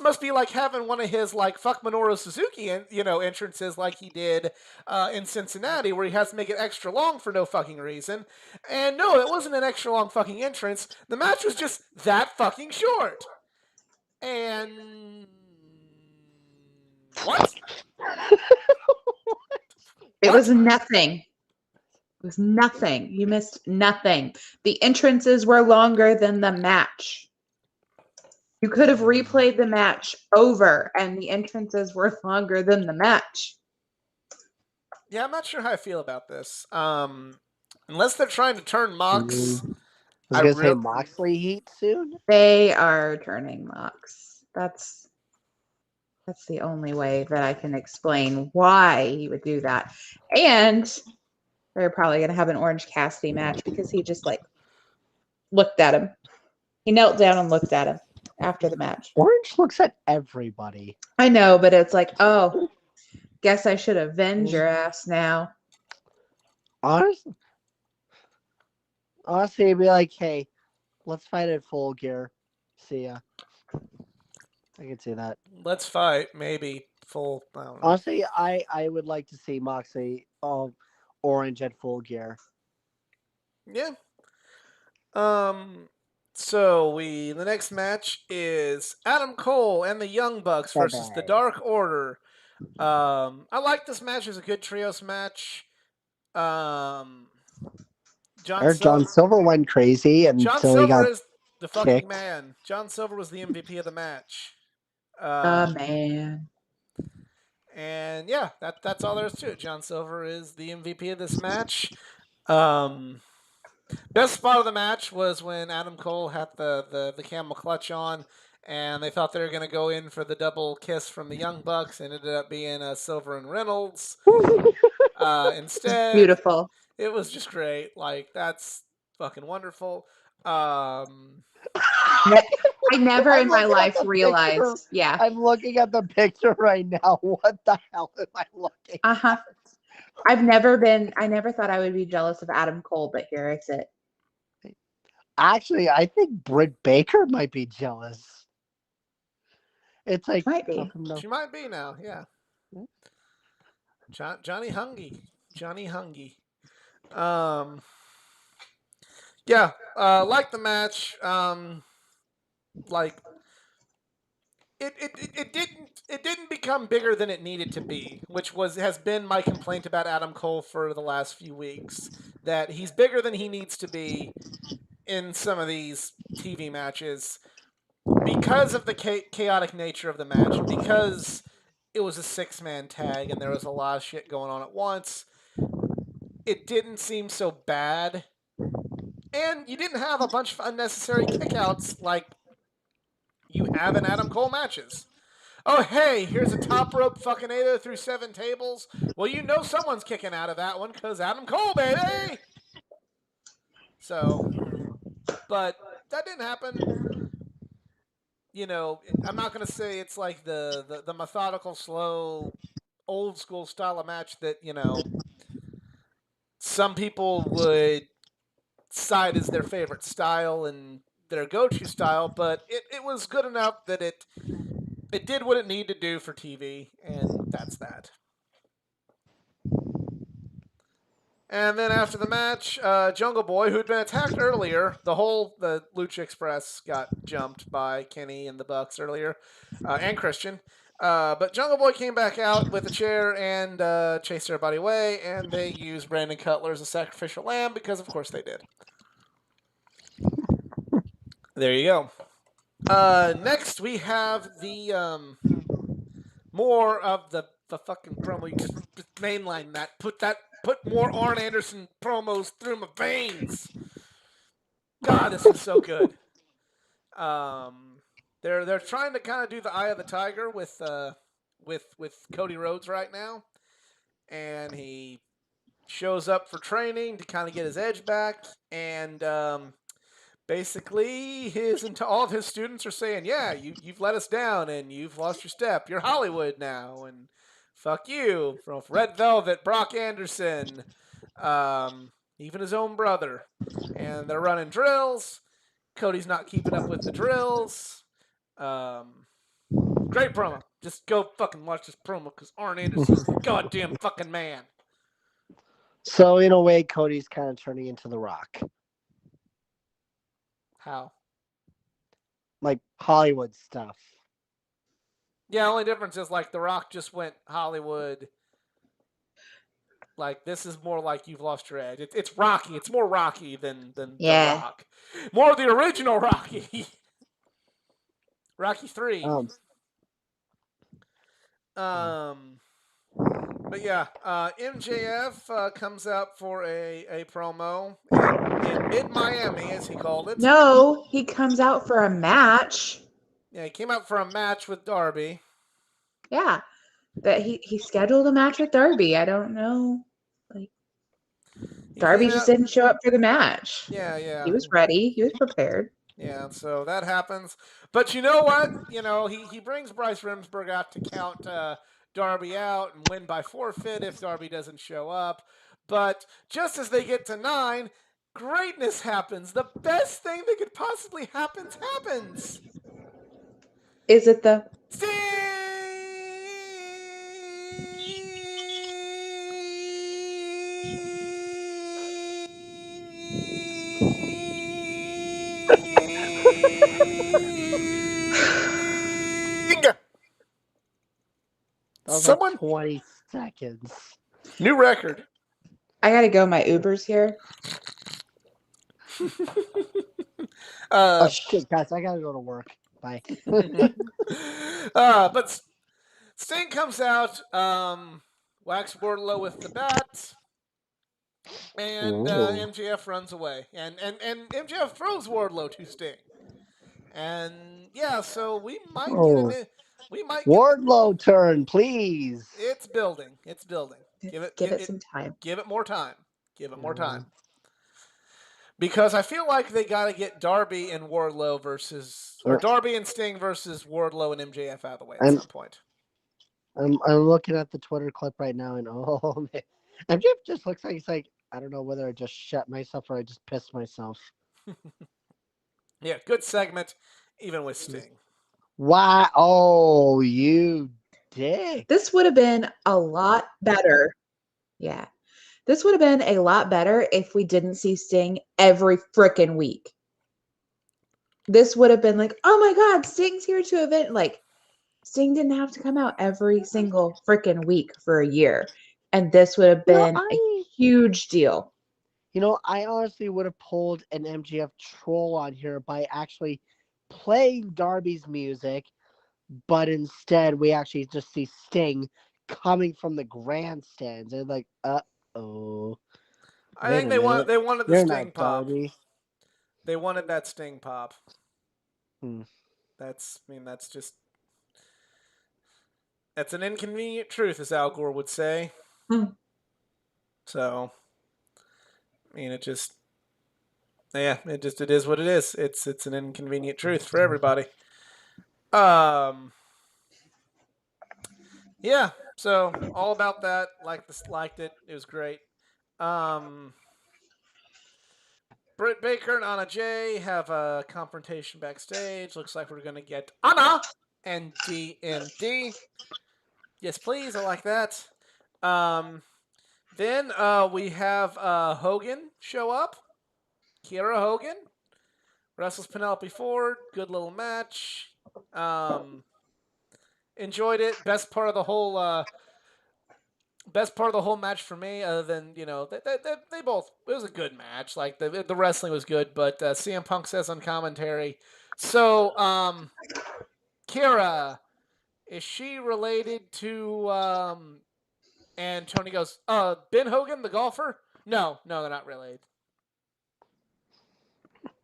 must be like having one of his like fuck Minoru Suzuki entrances like he did in Cincinnati, where he has to make it extra long for no fucking reason. And no, it wasn't an extra long fucking entrance. The match was just that fucking short. And what? It was nothing. It was nothing. You missed nothing. The entrances were longer than the match. You could have replayed the match over, and the entrances were longer than the match. Yeah, I'm not sure how I feel about this. Unless they're trying to turn Mox. I was gonna say Moxley heat soon. They are turning Mox. That's the only way that I can explain why he would do that. And they're probably going to have an Orange Cassidy match because he just like looked at him. He knelt down and looked at him after the match. Orange looks at everybody. I know, but it's like, oh, guess I should avenge your ass now. Honestly, it'd be like, hey, let's fight at Full Gear. See ya. I can see that. Let's fight, maybe full. I don't know. Honestly, I would like to see Moxley Orange at Full Gear. Yeah. So the next match is Adam Cole and the Young Bucks versus the Dark Order. I like this match. It's a good trios match. Um, John John Silver went crazy until he Silver got is the fucking kicked. man. John Silver was the MVP of the match. Man. And yeah, that's all there is to it. John Silver is the MVP of this match. Um, best spot of the match was when Adam Cole had the camel clutch on, and they thought they were going to go in for the double kiss from the Young Bucks, and it ended up being Silver and Reynolds. Instead, Beautiful. it was just great. Like, that's fucking wonderful. I never in my life realized. Yeah. I'm looking at the picture right now. What the hell am I looking at? I never thought I would be jealous of Adam Cole, but here I sit. Actually, I think Britt Baker might be jealous. It's like might be. She might be now, yeah. Johnny Hungy. Yeah, like the match. Like it didn't become bigger than it needed to be, which has been my complaint about Adam Cole for the last few weeks. That he's bigger than he needs to be in some of these TV matches because of the chaotic nature of the match, and because it was a 6-man tag and there was a lot of shit going on at once. It didn't seem so bad, and you didn't have a bunch of unnecessary kickouts like you have in Adam Cole matches. Oh, hey, here's a top rope fucking 8 through 7 tables. Well, you know someone's kicking out of that one because Adam Cole, baby! So, but that didn't happen. You know, I'm not going to say it's like the methodical, slow, old school style of match that, you know, some people would cite as their favorite style and their go-to style, but it was good enough that it did what it needed to do for TV, and that's that. And then after the match, Jungle Boy, who had been attacked earlier, the Lucha Express got jumped by Kenny and the Bucks earlier, and Christian. But Jungle Boy came back out with a chair and chased everybody away, and they used Brandon Cutler as a sacrificial lamb because, of course, they did. There you go. Next, we have the more of the fucking promo. You just mainline that. Put more Arn Anderson promos through my veins. God, this is so good. They're trying to kind of do the Eye of the Tiger with Cody Rhodes right now, and he shows up for training to kind of get his edge back, and basically all of his students are saying, yeah, you've let us down and you've lost your step. You're Hollywood now, and fuck you. From Red Velvet, Brock Anderson, even his own brother. And they're running drills. Cody's not keeping up with the drills. Great promo. Just go fucking watch this promo because Arn Anderson's the goddamn fucking man. So in a way, Cody's kind of turning into The Rock. How? Like Hollywood stuff. Yeah, only difference is like The Rock just went Hollywood. Like this is more like you've lost your edge. It's Rocky. It's more Rocky than The Rock. More of the original Rocky. Rocky 3. But yeah, MJF comes out for a promo in mid-Miami, as he called it. No, he comes out for a match. Yeah, he came out for a match with Darby. Yeah, that he scheduled a match with Darby. I don't know, like Darby just didn't show up for the match. Yeah. He was ready. He was prepared. Yeah, so that happens. But you know what? You know, he brings Bryce Remsburg out to count Darby out and win by forfeit if Darby doesn't show up. But just as they get to 9, greatness happens. The best thing that could possibly happens. Is it the... one. 20 seconds. New record. I gotta go. My Uber's here. Oh shit, guys! I gotta go to work. Bye. But Sting comes out, whacks Wardlow with the bat, and MJF runs away, and MJF throws Wardlow to Sting, and yeah, so we might get Wardlow turn, please. It's building. It's building. Give it some time. Give it more time. Give it more time. Because I feel like they got to get Darby and Wardlow or Darby and Sting versus Wardlow and MJF out of the way at some point. I'm looking at the Twitter clip right now, and oh man, MJF just looks like he's like, I don't know whether I just shut myself or I just pissed myself. Yeah, good segment, even with Sting. Why? Oh, you dick. This would have been a lot better. Yeah. This would have been a lot better if we didn't see Sting every frickin' week. This would have been like, oh my God, Sting's here to event. Like, Sting didn't have to come out every single frickin' week for a year. And this would have been a huge deal. You know, I honestly would have pulled an MJF troll on here by actually playing Darby's music, but instead we actually just see Sting coming from the grandstands. They're like, uh-oh. I think they wanted the Sting pop. Darby. They wanted that Sting pop. That's an inconvenient truth, as Al Gore would say. So, I mean, it is what it is. It's an inconvenient truth for everybody. Yeah. So all about that. Liked it. It was great. Britt Baker and Anna Jay have a confrontation backstage. Looks like we're gonna get Anna and DMD. Yes, please. I like that. Then we have Hogan show up. Kiera Hogan wrestles Penelope Ford. Good little match. Enjoyed it. Best part of the whole match for me, other than they both. It was a good match. Like the wrestling was good, but CM Punk says on commentary. So, Kiera, is she related to? And Tony goes, Ben Hogan, the golfer? No, they're not related.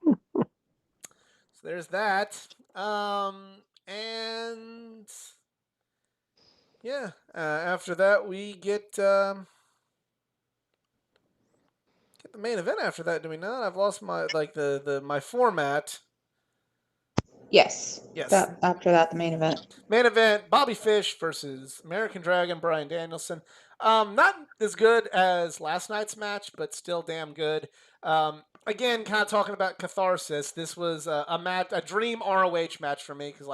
So there's that. And yeah, after that we get the main event. After that, do we not? I've lost my my format. Yes. After that, the main event. Main event: Bobby Fish versus American Dragon Bryan Danielson. Not as good as last night's match, but still damn good. Again, kind of talking about catharsis. This was a dream ROH match for me because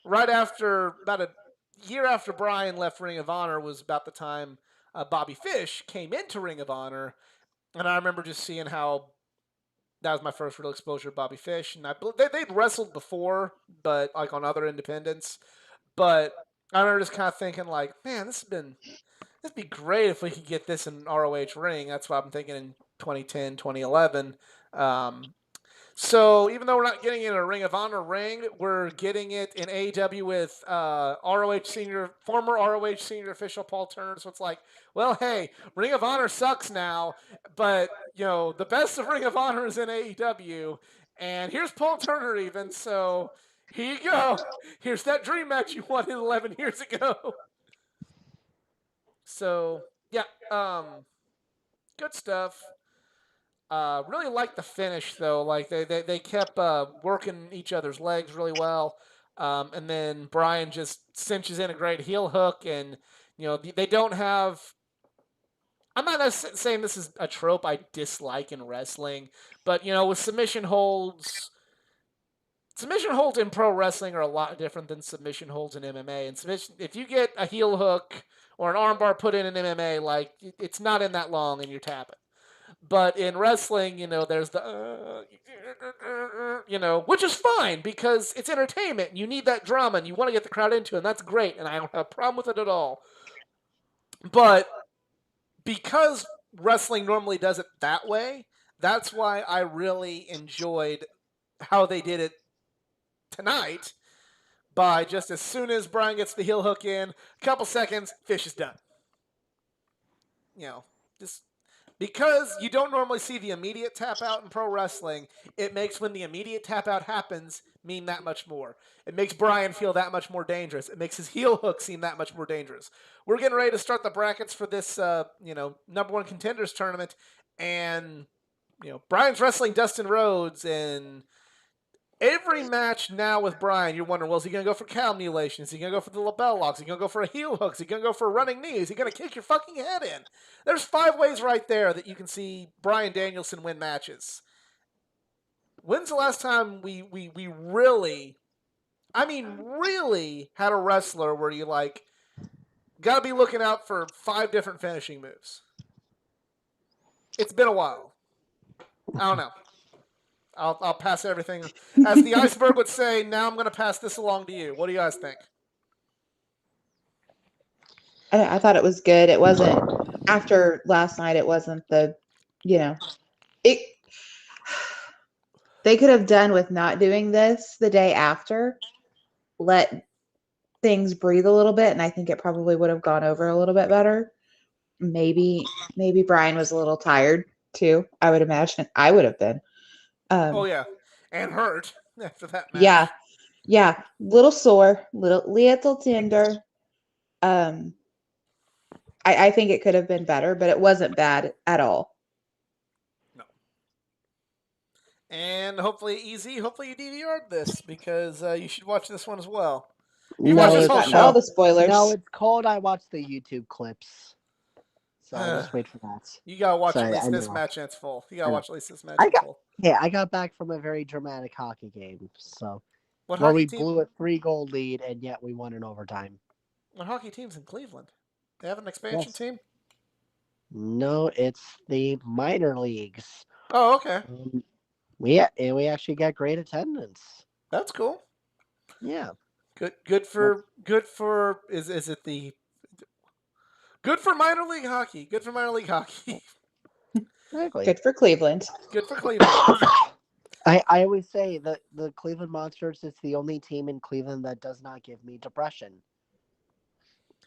right after about a year after Bryan left Ring of Honor was about the time Bobby Fish came into Ring of Honor, and I remember just seeing how that was my first real exposure to Bobby Fish, and they'd wrestled before, but on other independents. But I remember just kind of thinking man, it'd be great if we could get this in ROH ring. That's what I'm thinking in 2010, 2011. So even though we're not getting it in a Ring of Honor ring, we're getting it in AEW with former ROH senior official Paul Turner. So it's well, hey, Ring of Honor sucks now, but the best of Ring of Honor is in AEW, and here's Paul Turner even. So here you go. Here's that dream match you wanted 11 years ago. So yeah, good stuff. Really liked the finish though. They kept working each other's legs really well, and then Bryan just cinches in a great heel hook, and they don't have. I'm not saying this is a trope I dislike in wrestling, but with submission holds in pro wrestling are a lot different than submission holds in MMA. And if you get a heel hook or an armbar put in an MMA, it's not in that long, and you're tapping. But in wrestling, there's the, which is fine because it's entertainment. And you need that drama, and you want to get the crowd into it, and that's great, and I don't have a problem with it at all. But because wrestling normally does it that way, that's why I really enjoyed how they did it tonight. By just as soon as Brian gets the heel hook in, a couple seconds, Fish is done. Just because you don't normally see the immediate tap out in pro wrestling, it makes when the immediate tap out happens mean that much more. It makes Brian feel that much more dangerous. It makes his heel hook seem that much more dangerous. We're getting ready to start the brackets for this, number one contenders tournament, and Brian's wrestling Dustin Rhodes, and every match now with Brian, you're wondering, well, is he going to go for cow mutilation? Is he going to go for the label locks? Is he going to go for a heel hook? Is he going to go for a running knee? Is he going to kick your fucking head in? There's 5 ways right there that you can see Brian Danielson win matches. When's the last time we really, really had a wrestler where you got to be looking out for 5 different finishing moves? It's been a while. I don't know. I'll pass everything. As the iceberg would say, now I'm going to pass this along to you. What do you guys think? I thought it was good. It wasn't, after last night, it wasn't it. They could have done with not doing this the day after, let things breathe a little bit, and I think it probably would have gone over a little bit better. Maybe Brian was a little tired too. I would imagine I would have been. Oh yeah, and hurt after that match. Yeah, little sore, little tender. I think it could have been better, but it wasn't bad at all. No. And hopefully easy. Hopefully you DVR'd this because you should watch this one as well. You watch this whole show. All the spoilers. No, it's called. I watched the YouTube clips. So I'll just wait for that. You gotta watch at least this match in its full. You gotta watch at least this match in full. Yeah, I got back from a very dramatic hockey game, where we blew a 3-goal lead and yet we won in overtime. What hockey team's in Cleveland? They have an expansion team? No, it's the minor leagues. Oh, okay. We actually got great attendance. That's cool. Yeah. Good for is it the good for minor league hockey? Good for minor league hockey. Exactly. Good for Cleveland. Good for Cleveland. I always say that the Cleveland Monsters is the only team in Cleveland that does not give me depression.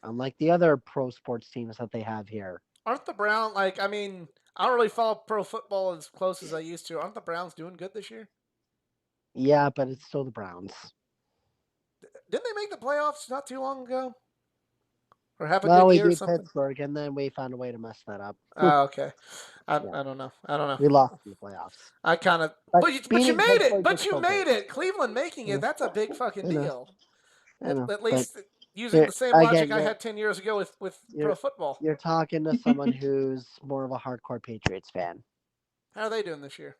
Unlike the other pro sports teams that they have here. Aren't the Browns, I don't really follow pro football as close as I used to. Aren't the Browns doing good this year? Yeah, but it's still the Browns. Didn't they make the playoffs not too long ago? Or have a good year or something? Pittsburgh, and then we found a way to mess that up. Oh, okay. I don't know. We lost in the playoffs. I kind of... But you made it! But you made it! Cleveland making it, that's a big fucking deal. At least using the same logic I had 10 years ago with pro football. You're talking to someone who's more of a hardcore Patriots fan. How are they doing this year?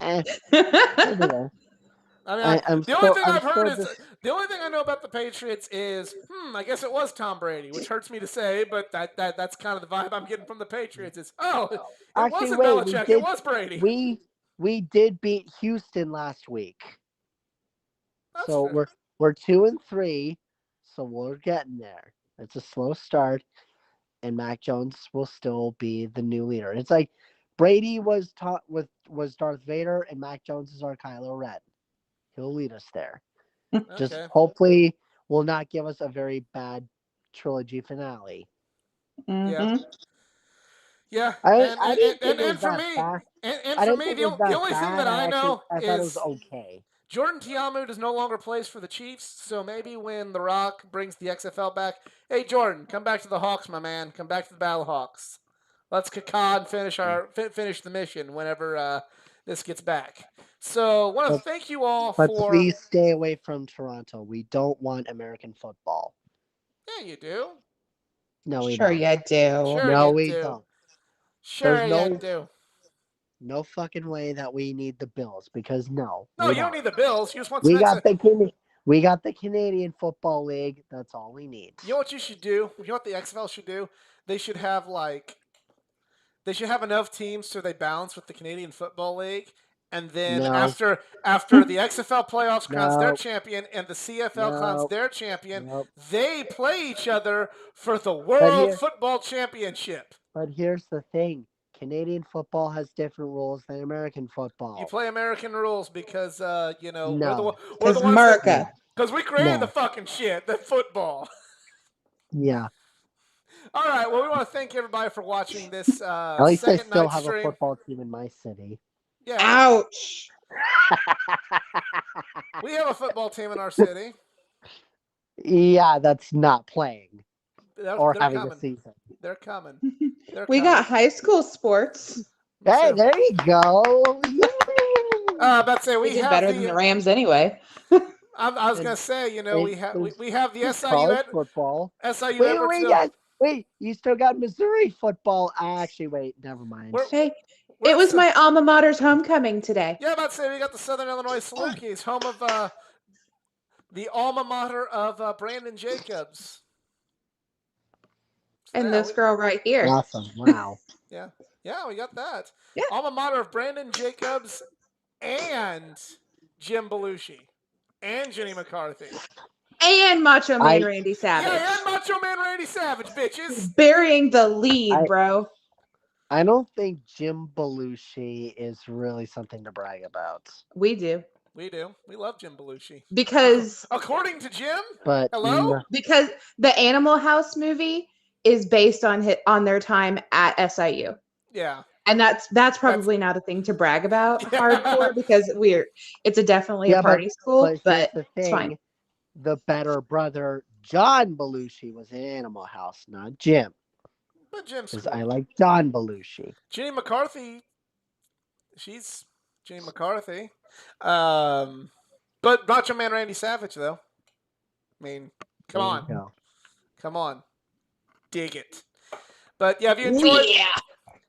The only thing I know about the Patriots is, I guess it was Tom Brady, which hurts me to say, but that's kind of the vibe I'm getting from the Patriots. It wasn't Belichick, it was Brady. We did beat Houston last week. That's so fair. we're 2-3, so we're getting there. It's a slow start, and Mac Jones will still be the new leader. It's like Brady was Darth Vader, and Mac Jones is our Kylo Ren. He'll lead us there. Okay. Just hopefully will not give us a very bad trilogy finale. Mm-hmm. Yeah. And for me, the only thing that I know is it was okay. Jordan Tiamu no longer plays for the Chiefs, so maybe when The Rock brings the XFL back, hey Jordan, come back to the Hawks, my man. Come back to the Battle Hawks. Let's caca and finish the mission whenever this gets back. So, I want to thank you all But please stay away from Toronto. We don't want American football. Yeah, you do. No, we don't. Sure you do. No, we don't. Sure you do. No fucking way that we need the Bills, because No, you don't need the Bills. You just want we got the Canadian Football League. That's all we need. You know what you should do? You know what the XFL should do? They should have enough teams so they balance with the Canadian Football League, And then No. after the XFL playoffs crowns their champion and the CFL crowns their champion, they play each other for the World Football Championship. But here's the thing. Canadian football has different rules than American football. You play American rules because, we're the Because ones America. Because we created the fucking shit, the football. Yeah. All right. Well, we want to thank everybody for watching this At least I second still night have stream. a football team in my city. Yeah. Ouch. We have a football team in our city. Yeah, that's not playing. Or having coming. a season. They're coming. We got high school sports. Hey, there you go. About to say we did have better than the Rams anyway. I was gonna say, we have the SIU college football. SIU Wait, you still got Missouri football? Actually, wait, never mind. It was my alma mater's homecoming today. Yeah, about to say we got the Southern Illinois Salukis, home of the alma mater of Brandon Jacobs. And this girl right here. Awesome! Wow. Yeah, we got that. Yeah. Alma mater of Brandon Jacobs and Jim Belushi and Jenny McCarthy. And Macho Man Randy Savage. Yeah, and Macho Man Randy Savage, bitches. Burying the lead, bro. I don't think Jim Belushi is really something to brag about. We do. We do. We love Jim Belushi. Because according to Jim, but hello? Because the Animal House movie is based on their time at SIU. Yeah. And that's probably not a thing to brag about hardcore because it's definitely a party school, but it's fine. The better brother, John Belushi, was in Animal House, not Jim. But Jim's cool. I like John Belushi. Jenny McCarthy, she's Jenny McCarthy. But Macho Man Randy Savage, though. I mean, come on. Dig it. But yeah, if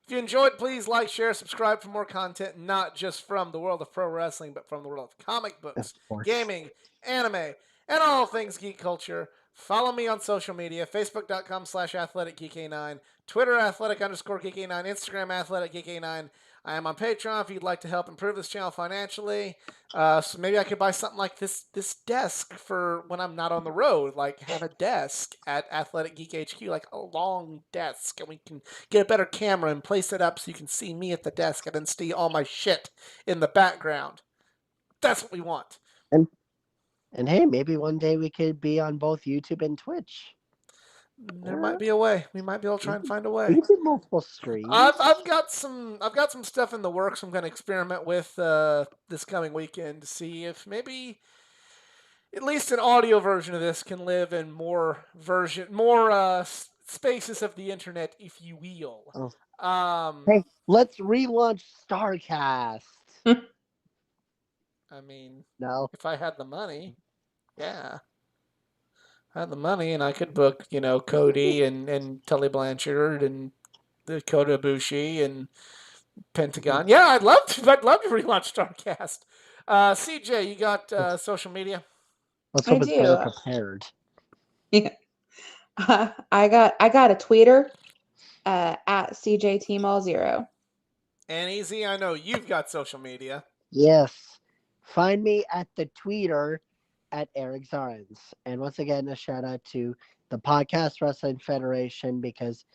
you enjoyed, please like, share, subscribe for more content, not just from the world of pro wrestling, but from the world of comic books, gaming, anime, and all things geek culture. Follow me on social media, facebook.com/athleticgeek9, Twitter athletic_geek9, Instagram athleticgeek9. I am on Patreon if you'd like to help improve this channel financially. So maybe I could buy something like this desk for when I'm not on the road. Like have a desk at Athletic Geek HQ, like a long desk, and we can get a better camera and place it up so you can see me at the desk and then see all my shit in the background. That's what we want. And hey, maybe one day we could be on both YouTube and Twitch. There might be a way. We might be able to try and find a way. We do multiple streams. I've got some stuff in the works I'm going to experiment with this coming weekend to see if maybe at least an audio version of this can live in more spaces of the internet, if you will. Hey, let's relaunch Starcast. I mean, no. If I had the money, yeah. I had the money and I could book, Cody and Tully Blanchard and the Kota Ibushi and Pentagon. Yeah, I'd love to relaunch Starcast. CJ, you got social media? Let's hope it's better prepared. Yeah. I got a Twitter at CJTeamall0. And Easy, I know you've got social media. Yes. Find me at the Twitter at Eric Zarens. And once again, a shout out to the Podcast Wrestling Federation because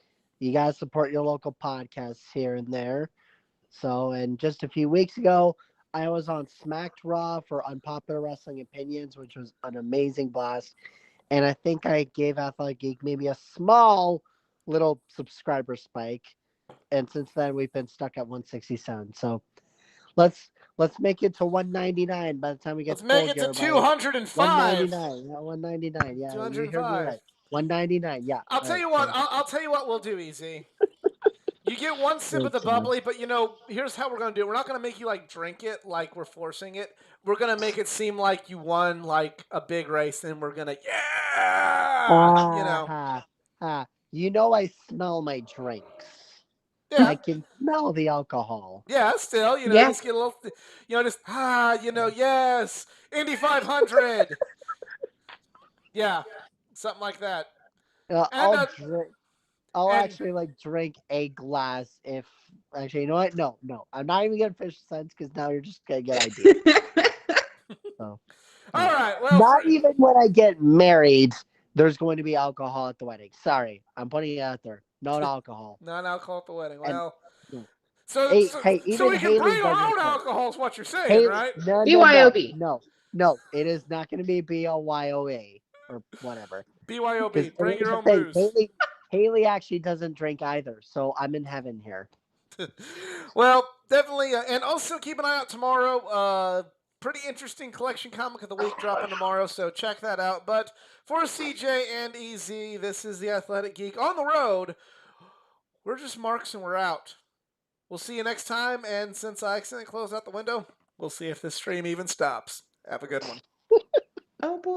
you guys support your local podcasts here and there. So, and just a few weeks ago, I was on Smacked Raw for Unpopular Wrestling Opinions, which was an amazing blast. And I think I gave Athletic Geek maybe a small little subscriber spike. And since then, we've been stuck at 167. So let's make it to 199 by the time we get to make it to 205. 199. Yeah, 199. Yeah, 205. Right. 199. Yeah. I'll tell you what. I'll tell you what we'll do, Easy. You get one sip of the bubbly, but here's how we're gonna do it. We're not gonna make you drink it like we're forcing it. We're gonna make it seem like you won a big race, and we're gonna I smell my drinks. Yeah. I can smell the alcohol. Yeah, still, just get a little, yes, Indy 500. Yeah, something like that. I'll drink. I'll And- actually like drink a glass if actually you know what? No. I'm not even gonna finish the sentence because now you're just gonna get ideas. So all right. Well, not even when I get married, there's going to be alcohol at the wedding. Sorry, I'm putting it out there. No alcohol. non-alcohol at the wedding. And Well, no. so Hey, we even can Haley bring our doesn't own drink. alcohol. Is what you're saying, Haley, right? BYOB. No. It is not going to be BLYOA or whatever. BYOB. Bring Here's your the own thing, booze. Haley actually doesn't drink either, so I'm in heaven here. Well, definitely, and also keep an eye out tomorrow. Pretty interesting collection comic of the week dropping tomorrow, so check that out. But for CJ and EZ, this is the Athletic Geek on the road. We're just Marks and we're out. We'll see you next time, and since I accidentally closed out the window, we'll see if this stream even stops. Have a good one. Oh boy.